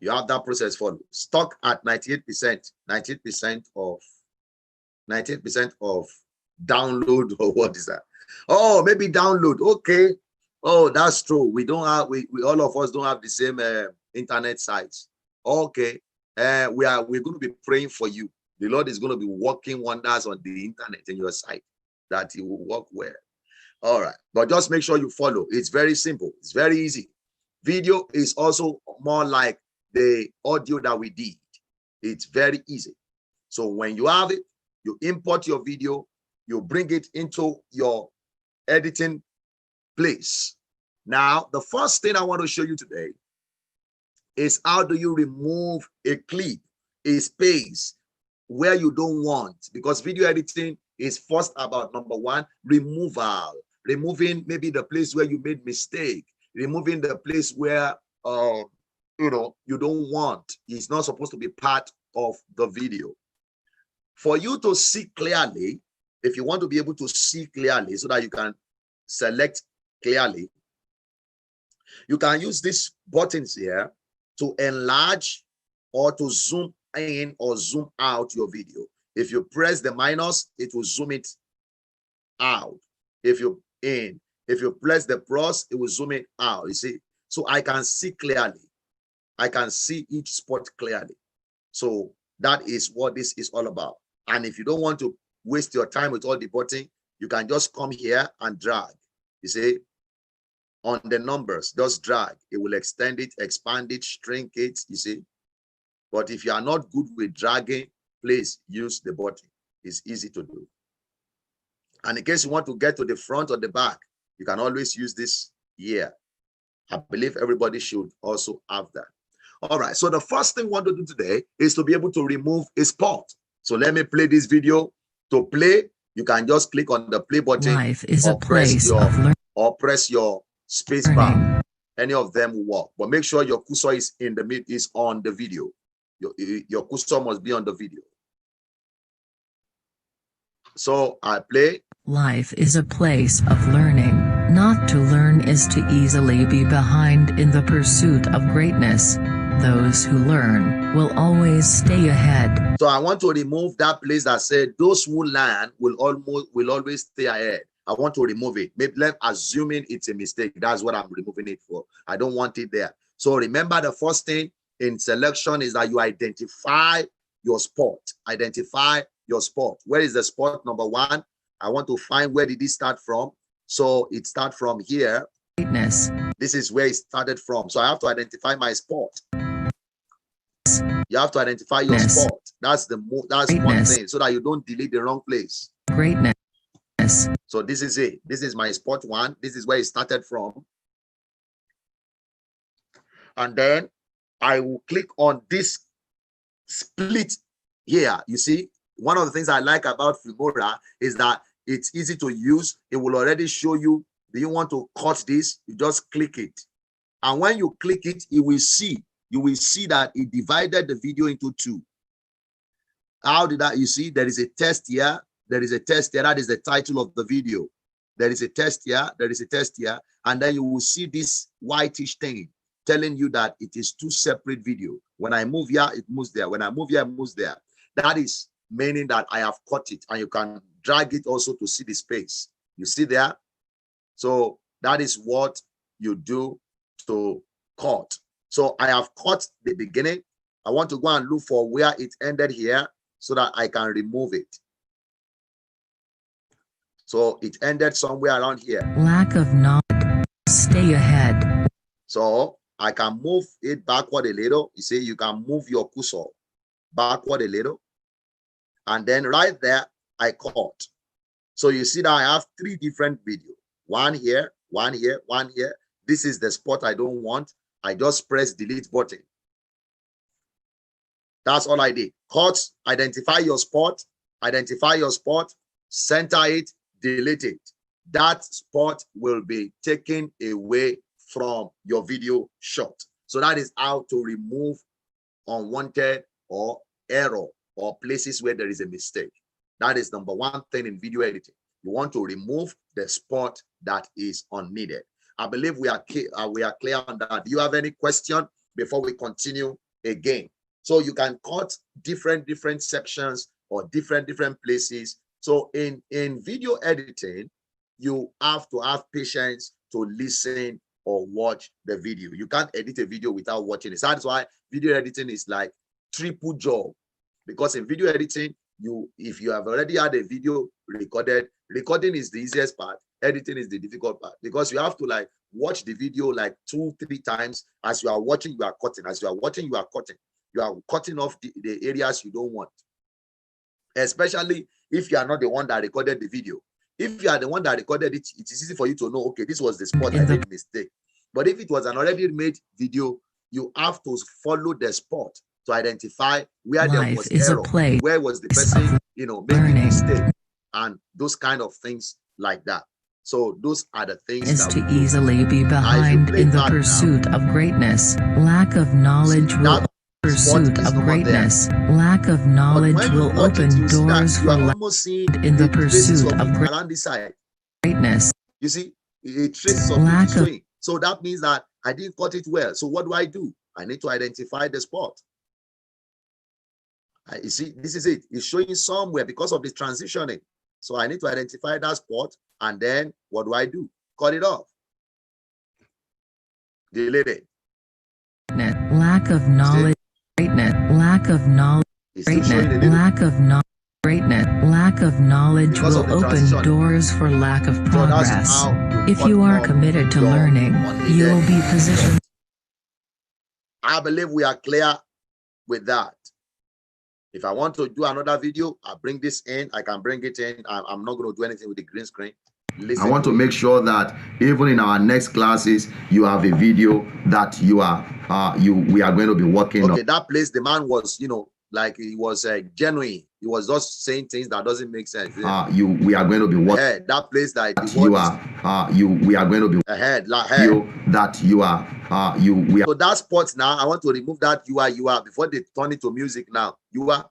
[SPEAKER 1] You have that process followed. Stuck at 98%. 98% of download, or what is that? Oh, maybe download. Okay. Oh, that's true. We don't have. We all of us don't have the same internet sites. Okay. We're going to be praying for you. The Lord is going to be working wonders on the internet in your site, that it will work well. All right, but just make sure you follow. It's very simple. It's very easy. Video is also more like the audio that we did. It's very easy. So when you have it, you import your video, you bring it into your editing place. Now, the first thing I want to show you today is how do you remove a clip, a space where you don't want, because video editing is first about number 1, removal. Removing maybe the place where you made mistake, removing the place where you don't want. It's not supposed to be part of the video. For you to see clearly, if you want to be able to see clearly so that you can select clearly, you can use these buttons here to enlarge or to zoom in or zoom out your video. If you press the minus, it will zoom it out. If you press the plus, it will zoom it out. You see, so I can see clearly. I can see each spot clearly. So that is what this is all about. And if you don't want to waste your time with all the button, you can just come here and drag. You see, on the numbers, just drag. It will extend it, expand it, shrink it, you see. But if you are not good with dragging, please use the button. It's easy to do. And in case you want to get to the front or the back, you can always use this here. I believe everybody should also have that. All right, so the first thing we want to do today is to be able to remove a spot. So let me play this video. To play, you can just click on the play button.
[SPEAKER 6] Life is a place of learning.
[SPEAKER 1] Or press your space bar. Any of them will work, but make sure your cursor is in the mid, is on the video. Your cursor must be on the video. So I play.
[SPEAKER 6] Life is a place of learning. Not to learn is to easily be behind in the pursuit of greatness. Those who learn will always stay ahead.
[SPEAKER 1] So I want to remove that place that said those who learn will always stay ahead. I want to remove it. Maybe let's assuming it's a mistake. That's what I'm removing it for. I don't want it there. So remember, the first thing in selection is that you identify your spot. Identify your spot. Where is the spot? Number one, I want to find where did it start from. So it starts from here.
[SPEAKER 6] Greatness.
[SPEAKER 1] This is where it started from. So I have to identify my spot. You have to identify your spot. That's one thing, so that you don't delete the wrong place.
[SPEAKER 6] Greatness.
[SPEAKER 1] So this is it. This is my spot one. This is where it started from. And then I will click on this split here. You see, one of the things I like about Filmora is that it's easy to use. It will already show you, do you want to cut this? You just click it. And when you click it, you will see that it divided the video into two. How did that? You see, there is a test here. There is a test here. That is the title of the video. There is a test here. There is a test here. And then you will see this whitish thing telling you that it is two separate videos. When I move here, it moves there. When I move here, it moves there. That is meaning that I have cut it, and you can drag it also to see the space. You see there? So that is what you do to cut. So I have cut the beginning. I want to go and look for where it ended here so that I can remove it. So it ended somewhere around here.
[SPEAKER 6] Lack of knowledge. Stay ahead.
[SPEAKER 1] So I can move it backward a little. You see, you can move your cursor backward a little. And then right there, I cut. So you see that I have three different videos. One here, one here, one here. This is the spot I don't want. I just press delete button. That's all I did. Cut, identify your spot, center it, delete it. That spot will be taken away from your video shot. So that is how to remove unwanted or error or places where there is a mistake. That is number one thing in video editing. You want to remove the spot that is unneeded. I believe we are clear on that. Do you have any question before we continue again? So you can cut different sections or different places. So in video editing, you have to have patience to listen or watch the video. You can't edit a video without watching it. So that's why video editing is like triple job. Because in video editing, if you have already had a video recorded, recording is the easiest part, editing is the difficult part, because you have to like watch the video like 2-3 times. As you are watching, you are cutting. As you are watching, you are cutting. You are cutting off the areas you don't want, especially if you are not the one that recorded the video. If you are the one that recorded it, it is easy for you to know, okay, this was the spot I made a mistake. But if it was an already made video, you have to follow the spot to identify where there was error, where was the person, making a mistake, and those kind of things like that. So those are the things
[SPEAKER 6] is to easily be behind in the pursuit of greatness. Lack of knowledge will pursuit of greatness. Lack of knowledge will open doors for in the pursuit of greatness.
[SPEAKER 1] You see, it traces of lack of. So that means that I didn't cut it well. So what do? I need to identify the spot. You see, this is it. It's showing somewhere because of the transitioning. So I need to identify that spot, and then what do? Cut it off. Delete it.
[SPEAKER 6] Lack of knowledge. Greatness. Lack of knowledge.
[SPEAKER 1] It's still showing a
[SPEAKER 6] Greatness.
[SPEAKER 1] little.
[SPEAKER 6] Lack of knowledge. Greatness. Lack of knowledge
[SPEAKER 1] Because of
[SPEAKER 6] will
[SPEAKER 1] the
[SPEAKER 6] open
[SPEAKER 1] transition.
[SPEAKER 6] doors for lack of
[SPEAKER 1] So that's
[SPEAKER 6] progress.
[SPEAKER 1] how
[SPEAKER 6] If
[SPEAKER 1] cut
[SPEAKER 6] you are
[SPEAKER 1] off
[SPEAKER 6] committed to
[SPEAKER 1] your
[SPEAKER 6] learning,
[SPEAKER 1] unneeded
[SPEAKER 6] you will be positioned.
[SPEAKER 1] I believe we are clear with that. If I want to do another video, I bring this in. I can bring it in. I'm not going to do anything with the green screen. Listen, I want to make sure that even in our next classes, you have a video that we are going to be working on. Okay, that place, the man was, like he was genuine. He was just saying things that doesn't make sense. We are going to be working. That place that we are going to be ahead, like that we are. So that spot now, I want to remove that you are before they turn it to music now. You are.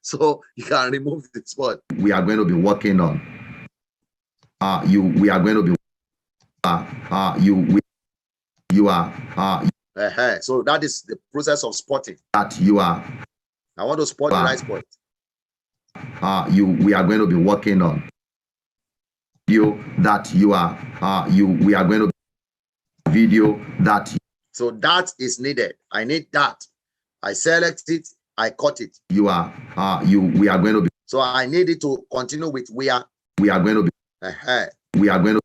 [SPEAKER 1] So you can remove the spot. We are going to be working on. We are going to be. You are. So that is the process of spotting. That you are. I want to spot the right spot. We are going to be working on. That you are. We are going to be video that. So that is needed. I need that. I select it. I cut it. We are going to be. So I need it to continue with we are going to be. We are going to.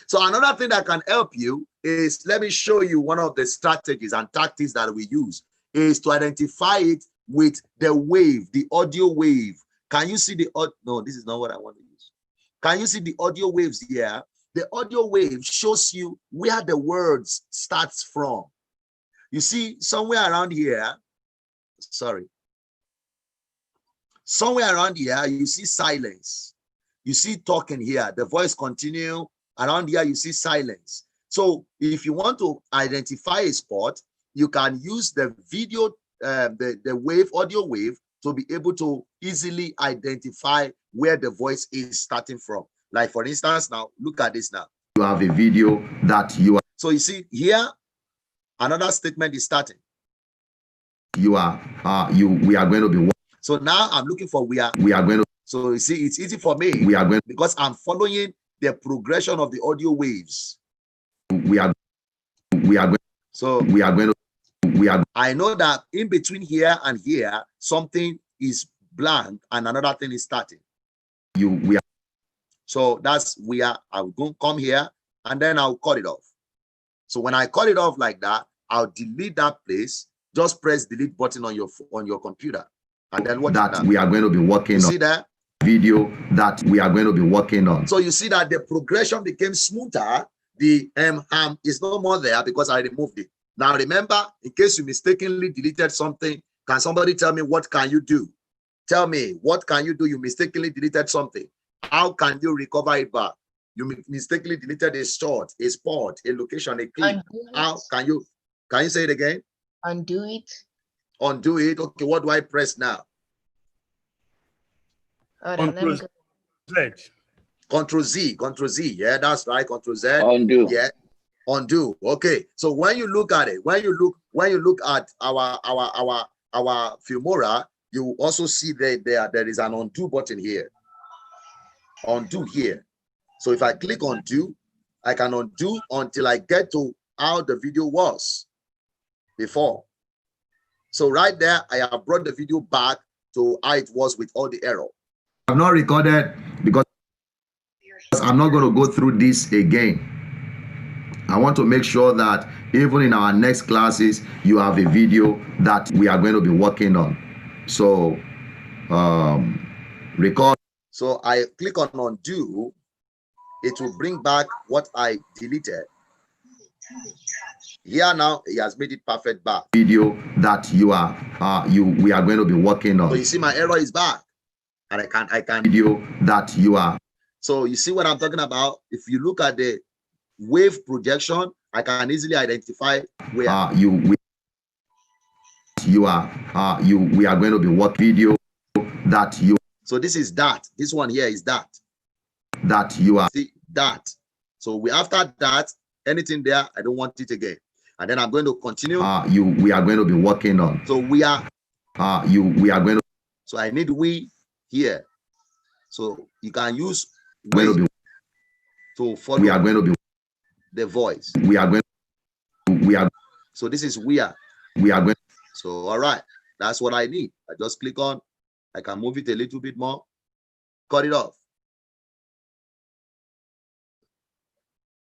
[SPEAKER 1] So another thing that can help you is, let me show you one of the strategies and tactics that we use is to identify it with the wave, the audio wave. Can you see the audio? No, this is not what I want to use. Can you see the audio waves here? The audio wave shows you where the words starts from. You see somewhere around here, somewhere around here, you see silence. You see talking here, the voice continue. Around here, you see silence. So if you want to identify a spot, you can use the video, the wave, audio wave, to be able to easily identify where the voice is starting from. Like for instance, now look at this now. You have a video that you are. So you see here, another statement is starting. We are going to be. So now I'm looking for we are going to. So you see, it's easy for me. We are going because I'm following the progression of the audio waves. We are going. So we are going to. I know that in between here and here, something is blank and another thing is starting. We are. So that's I'll go come here and then I'll cut it off. So when I cut it off like that, I'll delete that place. Just press delete button on your computer, and then what that we are going to be working on. See that video that we are going to be working on. So you see that the progression became smoother. The is no more there because I removed it. Now remember, in case you mistakenly deleted something, can somebody tell me what can you do? Tell me, what can you do? You mistakenly deleted something. How can you recover it back? You mistakenly deleted a shot, a spot, a location, a clip. How can you say it again?
[SPEAKER 7] Undo it.
[SPEAKER 1] Undo it. Okay, what do I press now?
[SPEAKER 7] Control
[SPEAKER 5] Z.
[SPEAKER 1] Control Z. Yeah, that's right. Control Z.
[SPEAKER 4] Undo.
[SPEAKER 1] Yeah. Undo. Okay. So when you look at it, when you look at our Filmora, you also see that there is an undo button here. Undo here. So if I click undo, I can undo until I get to how the video was before. So right there, I have brought the video back to how it was with all the error. I've not recorded because I'm not going to go through this again. I want to make sure that even in our next classes, you have a video that we are going to be working on. So record. So I click on undo. It will bring back what I deleted. Here now, it has made it perfect back. Video that we are going to be working on. So you see my error is back. And I can video that you are. So you see what I'm talking about? If you look at the wave projection, I can easily identify where we are going to be working video that you. So this is that. This one here is that you are. See that. So after that, anything there, I don't want it again. And then I'm going to continue. We are going to be working on. So we are we are going to. So I need we here. So you can use we to follow. We are going to be the voice. We are going. We are. So this is we are. We are going. So all right, that's what I need. I just click on. I can move it a little bit more. Cut it off.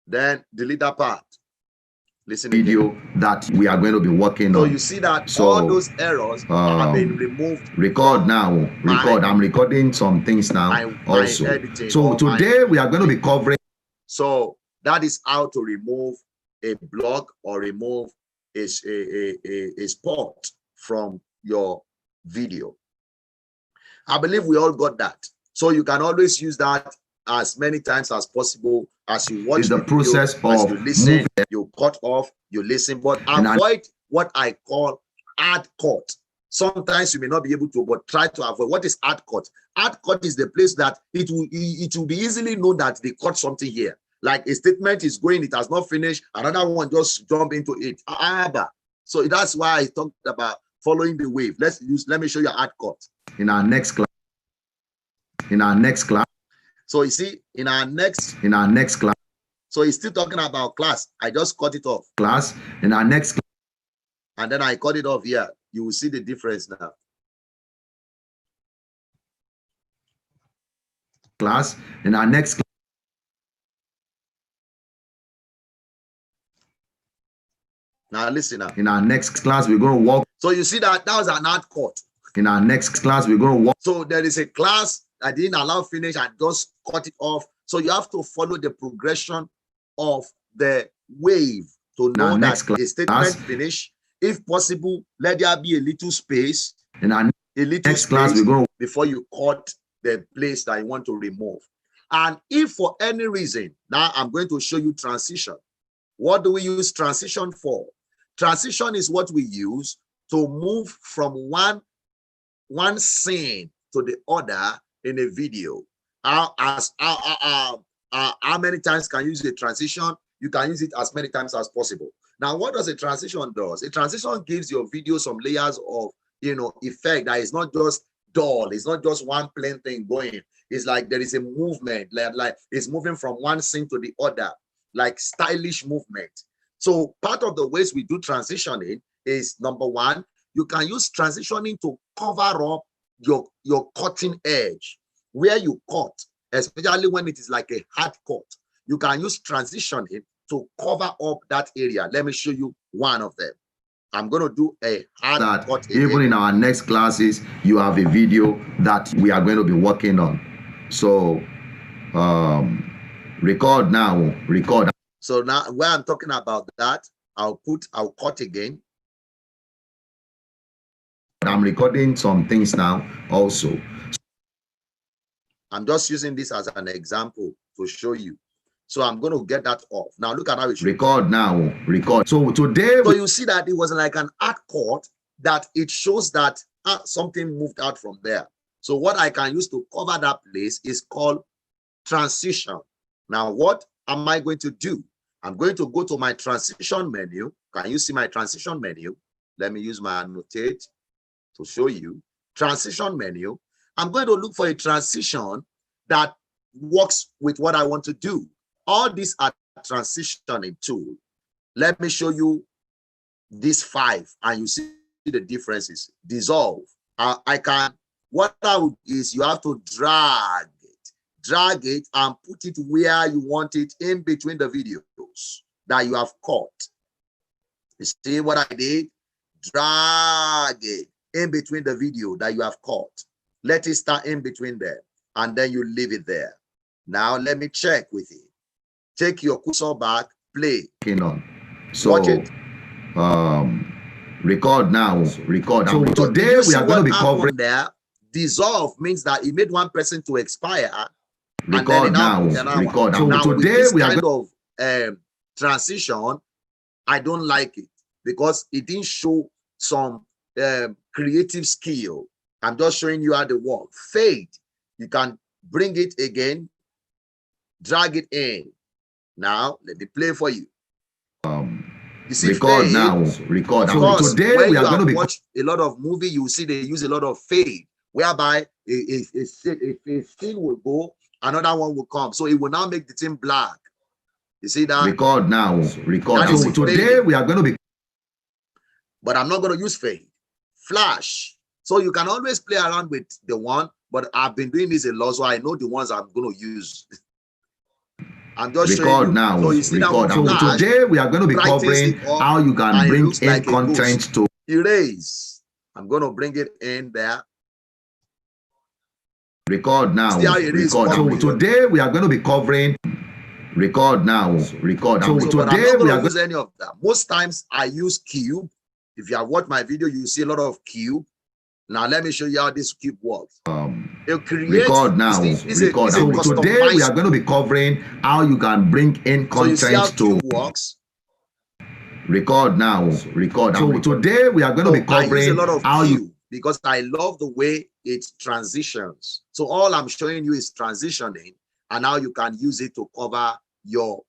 [SPEAKER 1] Then delete that part. Listen video that we are going to be working on. So you see that all those errors have been removed. Record now. Record. I'm recording some things now also. So today we are going to be covering. So that is how to remove a block or remove a spot from your video. I believe we all got that. So you can always use that as many times as possible as you watch the process video, as you listen, you cut off, you listen, but avoid what I call hard cut. Sometimes you may not be able to, but try to avoid. What is hard cut? Hard cut is the place that it will be easily known that they cut something here. Like a statement is going, it has not finished, another one just jump into it. So that's why I talked about following the wave. Let me show you a hard cut. In our next class. So you see, in our next class. So he's still talking about class. I just cut it off. Class in our next class. And then I cut it off here. You will see the difference now. Class in our next class. Now listen now. In our next class, we're going to walk. So you see that was an hard cut. In our next class, we're going to walk. So there is a class I didn't allow finish. I just cut it off. So you have to follow the progression of the wave to know that a statement finish. If possible, let there be a little space. In our next class, we go before you cut the place that you want to remove. And if for any reason, now I'm going to show you transition. What do we use transition for? Transition is what we use to move from one scene to the other in a video. How many times can you use a transition? You can use it as many times as possible. Now, what does a transition do? A transition gives your video some layers of, effect that is not just dull. It's not just one plain thing going. It's like there is a movement, like it's moving from one scene to the other, like stylish movement. So part of the ways we do transitioning is, number one, you can use transitioning to cover up your cutting edge where you cut, especially when it is like a hard cut. You can use transitioning to cover up that area. Let me show you one of them. I'm going to do a hard cut. Even in our next classes, you have a video that we are going to be working on. So record now, record. So now where I'm talking about that, I'll cut again. I'm recording some things now also. I'm just using this as an example to show you. So I'm going to get that off. Now look at how it record now. Record. So today, so you see that it was like an hard cut that it shows that something moved out from there. So what I can use to cover that place is called transition. Now what am I going to do? I'm going to go to my transition menu. Can you see my transition menu? Let me use my annotate to show you. Transition menu. I'm going to look for a transition that works with what I want to do. All these are transitioning tools. Let me show you these 5 and you see the differences. Dissolve. What I would is you have to drag it and put it where you want it in between the videos that you have cut. You see what I did? Drag it in between the video that you have cut. Let it start in between them and then you leave it there. Now let me check with it. Take your cursor back, play. So watch it. Record now. Record. So today we are going to be covering there. Dissolve means that it made one person to expire. Record now. Record. So now today we are going of transition. I don't like it because it didn't show some creative skill. I'm just showing you how to work. Fade. You can bring it again, drag it in. Now let me play for you. You see,
[SPEAKER 8] Record
[SPEAKER 1] fade,
[SPEAKER 8] now. Record.
[SPEAKER 1] of
[SPEAKER 8] So
[SPEAKER 1] course,
[SPEAKER 8] today
[SPEAKER 1] when
[SPEAKER 8] we
[SPEAKER 1] you
[SPEAKER 8] are going to
[SPEAKER 1] have
[SPEAKER 8] be
[SPEAKER 1] watched a lot of movie, you see they use a lot of fade, whereby if a scene will go, another one will come. So it will now make the thing black. You see that?
[SPEAKER 8] record now. Record.
[SPEAKER 1] That is
[SPEAKER 8] So today
[SPEAKER 1] fading.
[SPEAKER 8] we are going to be
[SPEAKER 1] But I'm not going to use fade. Flash. So you can always play around with the one, but I've been doing this a lot, so I know the ones I'm going to use. I'm just showing
[SPEAKER 8] record
[SPEAKER 1] you.
[SPEAKER 8] now.
[SPEAKER 1] So you see that
[SPEAKER 8] Record.
[SPEAKER 1] one
[SPEAKER 8] So
[SPEAKER 1] flash,
[SPEAKER 8] today we are going to be
[SPEAKER 1] brightens
[SPEAKER 8] covering
[SPEAKER 1] it up,
[SPEAKER 8] how you
[SPEAKER 1] and
[SPEAKER 8] can
[SPEAKER 1] it
[SPEAKER 8] bring
[SPEAKER 1] looks
[SPEAKER 8] in
[SPEAKER 1] like a
[SPEAKER 8] content
[SPEAKER 1] ghost.
[SPEAKER 8] to
[SPEAKER 1] Erase. I'm going to bring it in there.
[SPEAKER 8] record now.
[SPEAKER 1] See how it is
[SPEAKER 8] Record. So
[SPEAKER 1] popping.
[SPEAKER 8] today we are going to be covering record now. Record. So
[SPEAKER 1] So, but I'm
[SPEAKER 8] today
[SPEAKER 1] not
[SPEAKER 8] we
[SPEAKER 1] going
[SPEAKER 8] are
[SPEAKER 1] to
[SPEAKER 8] going
[SPEAKER 1] use any of that. Most times I use cube. If you have watched my video, you see a lot of cube. Now let me show you how this cube works. It creates,
[SPEAKER 8] record now. Record. So today we are going to be covering how you can bring in
[SPEAKER 1] So you see how
[SPEAKER 8] content to
[SPEAKER 1] cube works.
[SPEAKER 8] record now. Record. So today we are going to be
[SPEAKER 1] I use a
[SPEAKER 8] covering
[SPEAKER 1] lot of
[SPEAKER 8] how you
[SPEAKER 1] cube because I love the way it transitions. So all I'm showing you is transitioning and how you can use it to cover your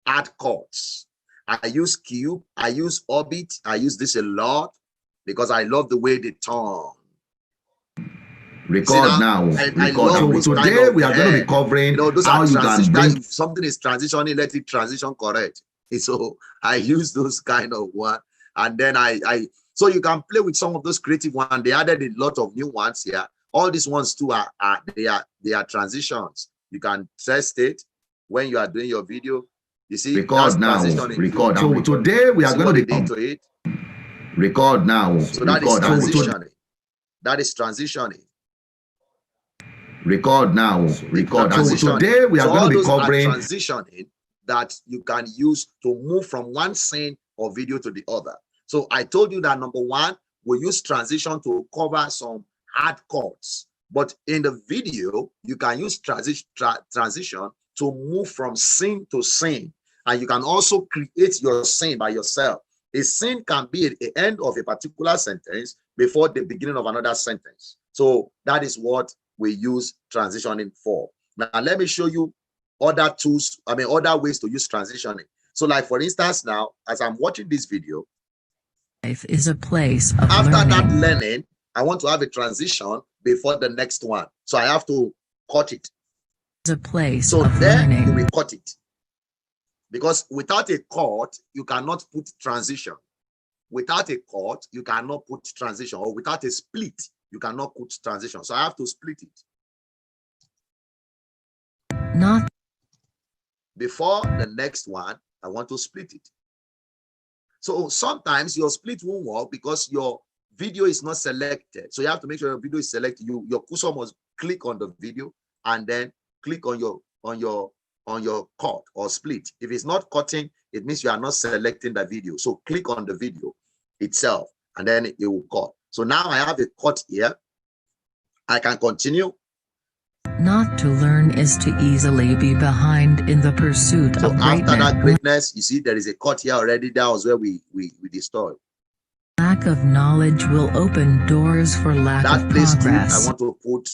[SPEAKER 1] ad cuts. I use cube, I use orbit, I use this a lot because I love the way they turn.
[SPEAKER 8] record now.
[SPEAKER 1] I love
[SPEAKER 8] So today we are going to be covering
[SPEAKER 1] those
[SPEAKER 8] how
[SPEAKER 1] are
[SPEAKER 8] you can bring
[SPEAKER 1] if something is transitioning, let it transition correct. So I use those kind of one, and then so you can play with some of those creative ones. They added a lot of new ones here. All these ones too are transitions. You can test it when you are doing your video. You see,
[SPEAKER 8] record now. Record. So today we are going to be
[SPEAKER 1] into it.
[SPEAKER 8] Record now.
[SPEAKER 1] So that is transitioning. That is transitioning.
[SPEAKER 8] Record now. Record. So today we are going to be covering
[SPEAKER 1] transitioning that you can use to move from one scene or video to the other. So I told you that number one, we use transition to cover some hard cuts. But in the video, you can use transition to move from scene to scene. And you can also create your scene by yourself. A scene can be at the end of a particular sentence before the beginning of another sentence. So that is what we use transitioning for. Now, let me show you other tools, other ways to use transitioning. So like, for instance, now, as I'm watching this video,
[SPEAKER 6] life is a place of
[SPEAKER 1] after
[SPEAKER 6] learning.
[SPEAKER 1] that learning, I want to have a transition before the next one. So I have to cut it.
[SPEAKER 6] It's a place
[SPEAKER 1] so
[SPEAKER 6] of
[SPEAKER 1] then
[SPEAKER 6] learning.
[SPEAKER 1] You will cut it. Because without a cut, you cannot put transition. Without a cut, you cannot put transition. Or without a split, you cannot put transition. So I have to split it.
[SPEAKER 6] Not
[SPEAKER 1] before the next one, I want to split it. So sometimes your split won't work because your video is not selected. So you have to make sure your video is selected. Your cursor must click on the video and then click on your cut or split. If it's not cutting, it means you are not selecting the video. So click on the video itself and then it will cut. So now I have a cut here. I can continue.
[SPEAKER 6] Not to learn is to easily be behind in the pursuit of greatness.
[SPEAKER 1] After that greatness, you see there is a cut here already. That was where we destroyed.
[SPEAKER 6] Lack of knowledge will open doors for lack of progress.
[SPEAKER 1] I want to put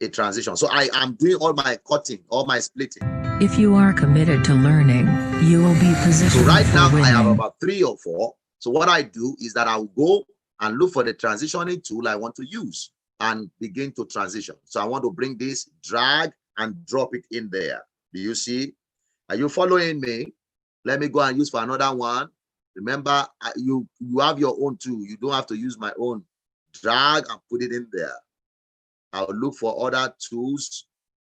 [SPEAKER 1] a transition. So I am doing all my cutting, all my splitting.
[SPEAKER 6] If you are committed to learning, you will be positioned.
[SPEAKER 1] So right now
[SPEAKER 6] winning.
[SPEAKER 1] I have about 3 or 4. So what I do is that I'll go and look for the transitioning tool I want to use and begin to transition. So I want to bring this, drag and drop it in there. Do you see? Are you following me? Let me go and use for another one. Remember, you have your own tool. You don't have to use my own. Drag and put it in there. I'll look for other tools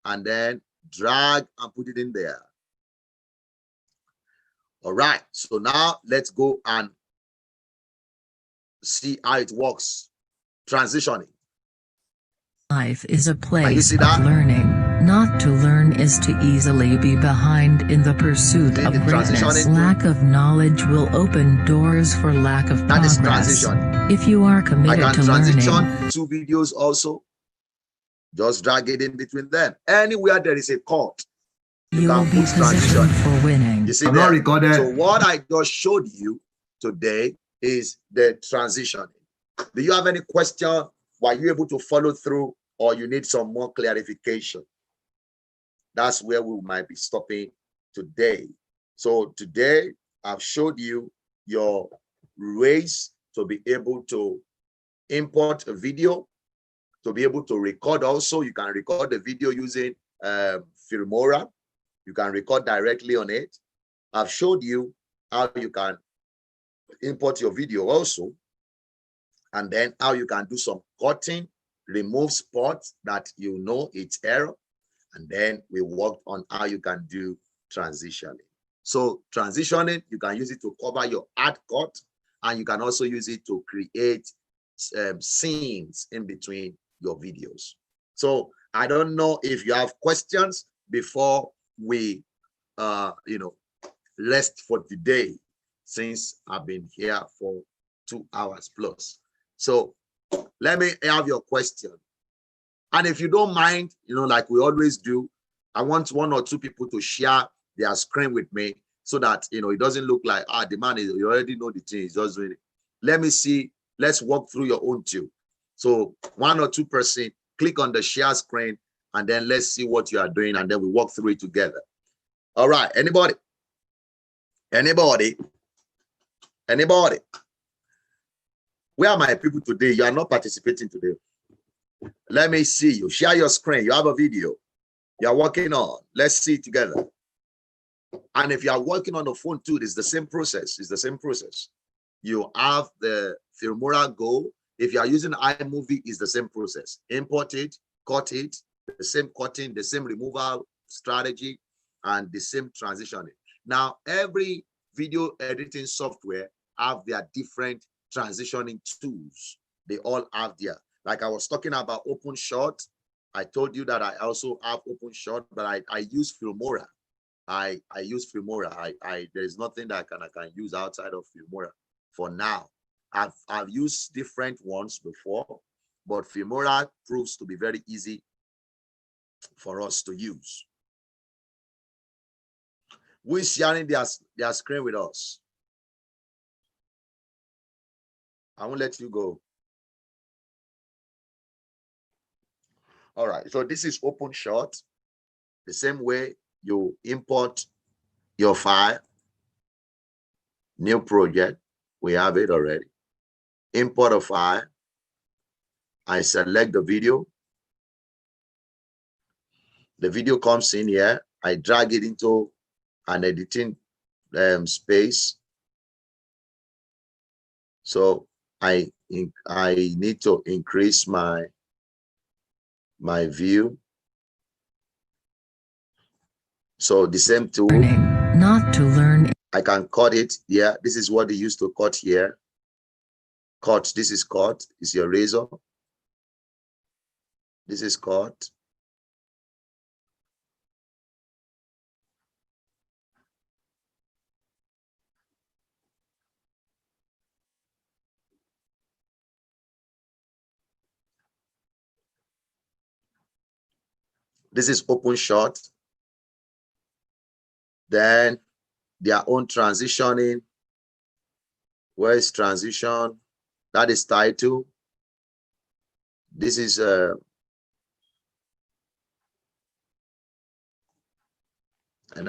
[SPEAKER 1] and then drag and put it in there. All right. So now let's go and see how it works. Transitioning.
[SPEAKER 6] Life is a place of learning. Not to learn is to easily be behind in the pursuit of greatness. Lack of knowledge will open doors for lack of progress.
[SPEAKER 1] That is transition.
[SPEAKER 6] If you are committed to learning.
[SPEAKER 1] I can transition 2 videos also. Just drag it in between them. Anywhere there is a cut,
[SPEAKER 6] you will be positioned for winning.
[SPEAKER 1] You see that? So what I just showed you today is the transitioning. Do you have any question? Were you able to follow through or you need some more clarification? That's where we might be stopping today. So today, I've showed you your ways to be able to import a video, to be able to record also. You can record the video using Filmora. You can record directly on it. I've showed you how you can import your video also, and then how you can do some cutting, remove spots that you know it's error, and then we worked on how you can do transitioning. So transitioning, you can use it to cover your ad cut, and you can also use it to create scenes in between your videos. So I don't know if you have questions before we rest for today, since I've been here for 2 hours plus. So let me have your question. And if you don't mind, like we always do, I want 1 or 2 people to share their screen with me, so that it doesn't look like the man is, you already know the thing, he's just doing it. Let me see. Let's walk through your own too. So 1 or 2 person, click on the share screen, and then let's see what you are doing, and then we walk through it together. All right. Anybody? Where are my people today? You are not participating today. Let me see you. Share your screen. You have a video you are working on. Let's see it together. And if you are working on the phone too, it's the same process. It's the same process. You have the Filmora Go. If you are using iMovie, it's the same process. Import it, cut it, the same cutting, the same removal strategy, and the same transitioning. Now, every video editing software have their different transitioning tools. They all have their, like I was talking about OpenShot. I told you that I also have OpenShot, but I use Filmora. I use Filmora. There is nothing that I can use outside of Filmora for now. I've used different ones before, but Filmora proves to be very easy for us to use. Who is sharing their screen with us? I won't let you go. All right, so this is OpenShot. The same way you import your file, new project, we have it already. Import a file. I select the video. The video comes in here. I drag it into an editing space. So I need to increase my view. So the same tool.
[SPEAKER 6] Not to learn.
[SPEAKER 1] I can cut it. Yeah, this is what they used to cut here. Cut. This is cut. It's your razor. This is cut. This is OpenShot. Then their own transitioning. Where is transition? That is title. This is and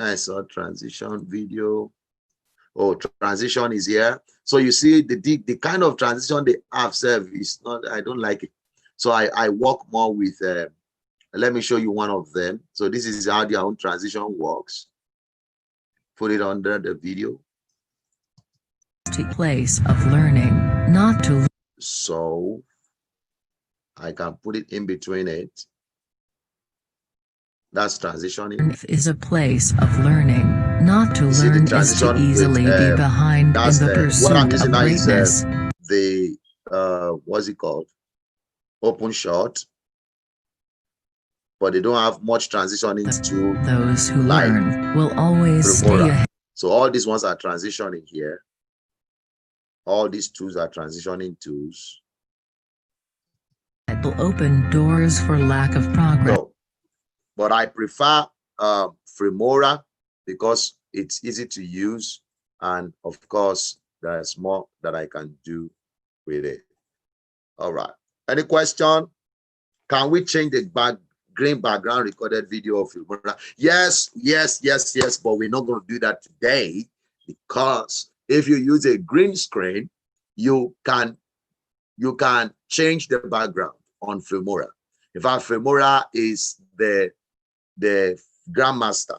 [SPEAKER 1] I saw transition video. Oh, transition is here. So you see the kind of transition they have served is not, I don't like it. So I work more with let me show you one of them. So this is how their own transition works. Put it under the video.
[SPEAKER 6] Place of learning, not to.
[SPEAKER 1] So I can put it in between it. That's transitioning.
[SPEAKER 6] Is a place of learning, not to learn is to easily be behind in the pursuit of greatness.
[SPEAKER 1] What's it called? OpenShot. But they don't have much transitioning to
[SPEAKER 6] those who learn will always stay ahead.
[SPEAKER 1] So all these ones are transitioning here. All these tools are transitioning tools.
[SPEAKER 6] It will open doors for lack of progress.
[SPEAKER 1] No, but I prefer Filmora because it's easy to use, and of course there's more that I can do with it. All right. Any question? Can we change the green background recorded video of Filmora? Yes, but we're not going to do that today. because if you use a green screen, you can change the background on Filmora. In fact, Filmora is the grandmaster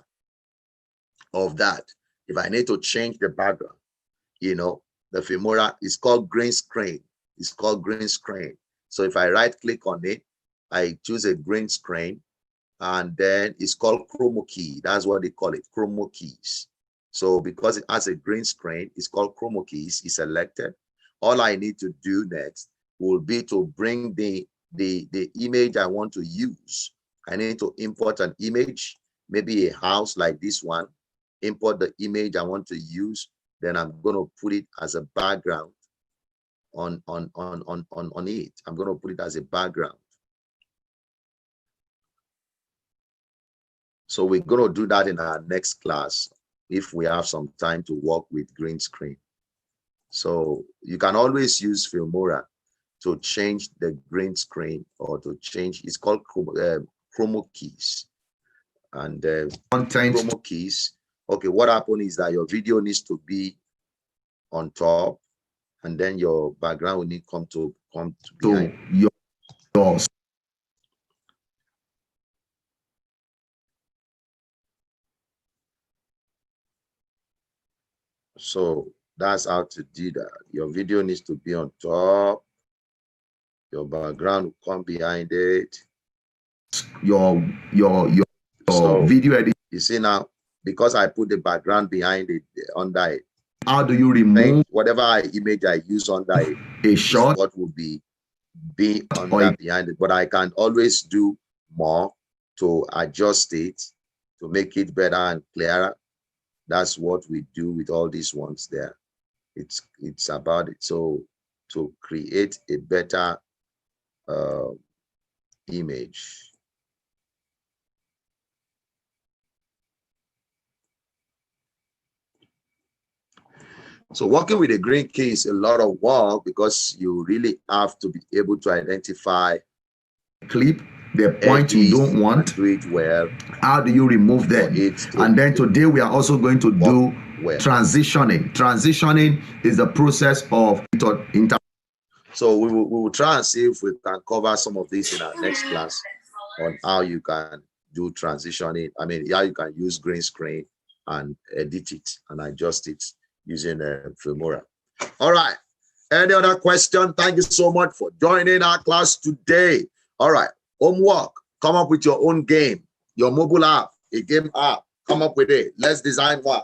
[SPEAKER 1] of that. If I need to change the background, you know, the Filmora is called green screen. It's called green screen. So if I right click on it, I choose a green screen, and then it's called chroma key. That's what they call it, chroma keys. So because it has a green screen, it's called chroma keys. It's selected. All I need to do next will be to bring the image I want to use. I need to import an image, maybe a house like this one. Import the image I want to use. Then I'm going to put it as a background on it. I'm going to put it as a background. So we're going to do that in our next class if we have some time to work with green screen. So you can always use Filmora to change the green screen, or to change, it's called chroma keys. And chroma keys. Okay, what happened is that your video needs to be on top, and then your background will need to come to behind.
[SPEAKER 8] Yours.
[SPEAKER 1] So that's how to do that. Your video needs to be on top. Your background will come behind it.
[SPEAKER 8] Your
[SPEAKER 1] So,
[SPEAKER 8] video edit.
[SPEAKER 1] You see now, because I put the background behind it, under it.
[SPEAKER 8] How do you remove
[SPEAKER 1] whatever image I use under it?
[SPEAKER 8] a shot?
[SPEAKER 1] What will be under behind it? But I can always do more to adjust it, to make it better and clearer. That's what we do with all these ones there. It's about it. So to create a better image. So working with a green key is a lot of work, because you really have to be able to identify
[SPEAKER 8] Clip the point you don't want.
[SPEAKER 1] Do it well.
[SPEAKER 8] How do you remove them? And then today we are also going to do transitioning. Transitioning is the process of
[SPEAKER 1] So we will try and see if we can cover some of this in our next class on how you can do transitioning. I mean, how you can use green screen and edit it and adjust it using Filmora. All right. Any other question? Thank you so much for joining our class today. All right. Homework. Come up with your own game, your mobile app, a game app. Come up with it. Let's design one.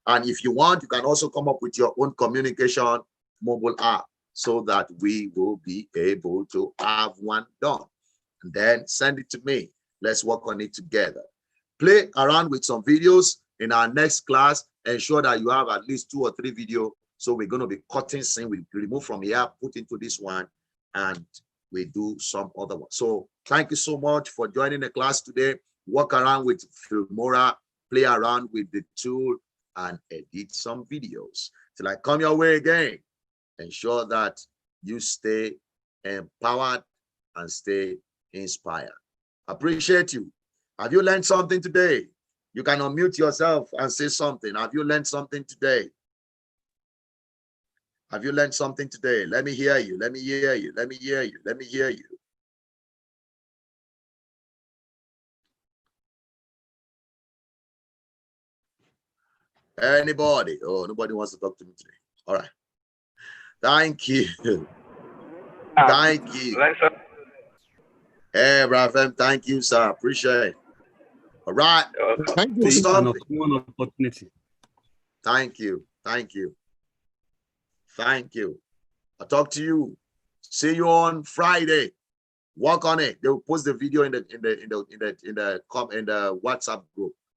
[SPEAKER 1] And if you want, you can also come up with your own communication mobile app, so that we will be able to have one done. And then send it to me. Let's work on it together. Play around with some videos. In our next class, ensure that you have at least 2 or 3 videos. So we're going to be cutting scene. We remove from here, put into this one, and we do some other one. So thank you so much for joining the class today. Work around with Filmora, play around with the tool, and edit some videos. Till I come your way again, ensure that you stay empowered and stay inspired. Appreciate you. Have you learned something today? You can unmute yourself and say something. Have you learned something today? Have you learned something today? Let me hear you. Let me hear you. Let me hear you. Let me hear you. Anybody? Oh, nobody wants to talk to me today. All right. Thank you. Thank you. Hey, Brother, thank you, sir. Appreciate it. All right.
[SPEAKER 9] Thank you. One opportunity.
[SPEAKER 1] Thank you. Thank you. Thank you. I'll talk to you. See you on Friday. Work on it. They will post the video in the WhatsApp group.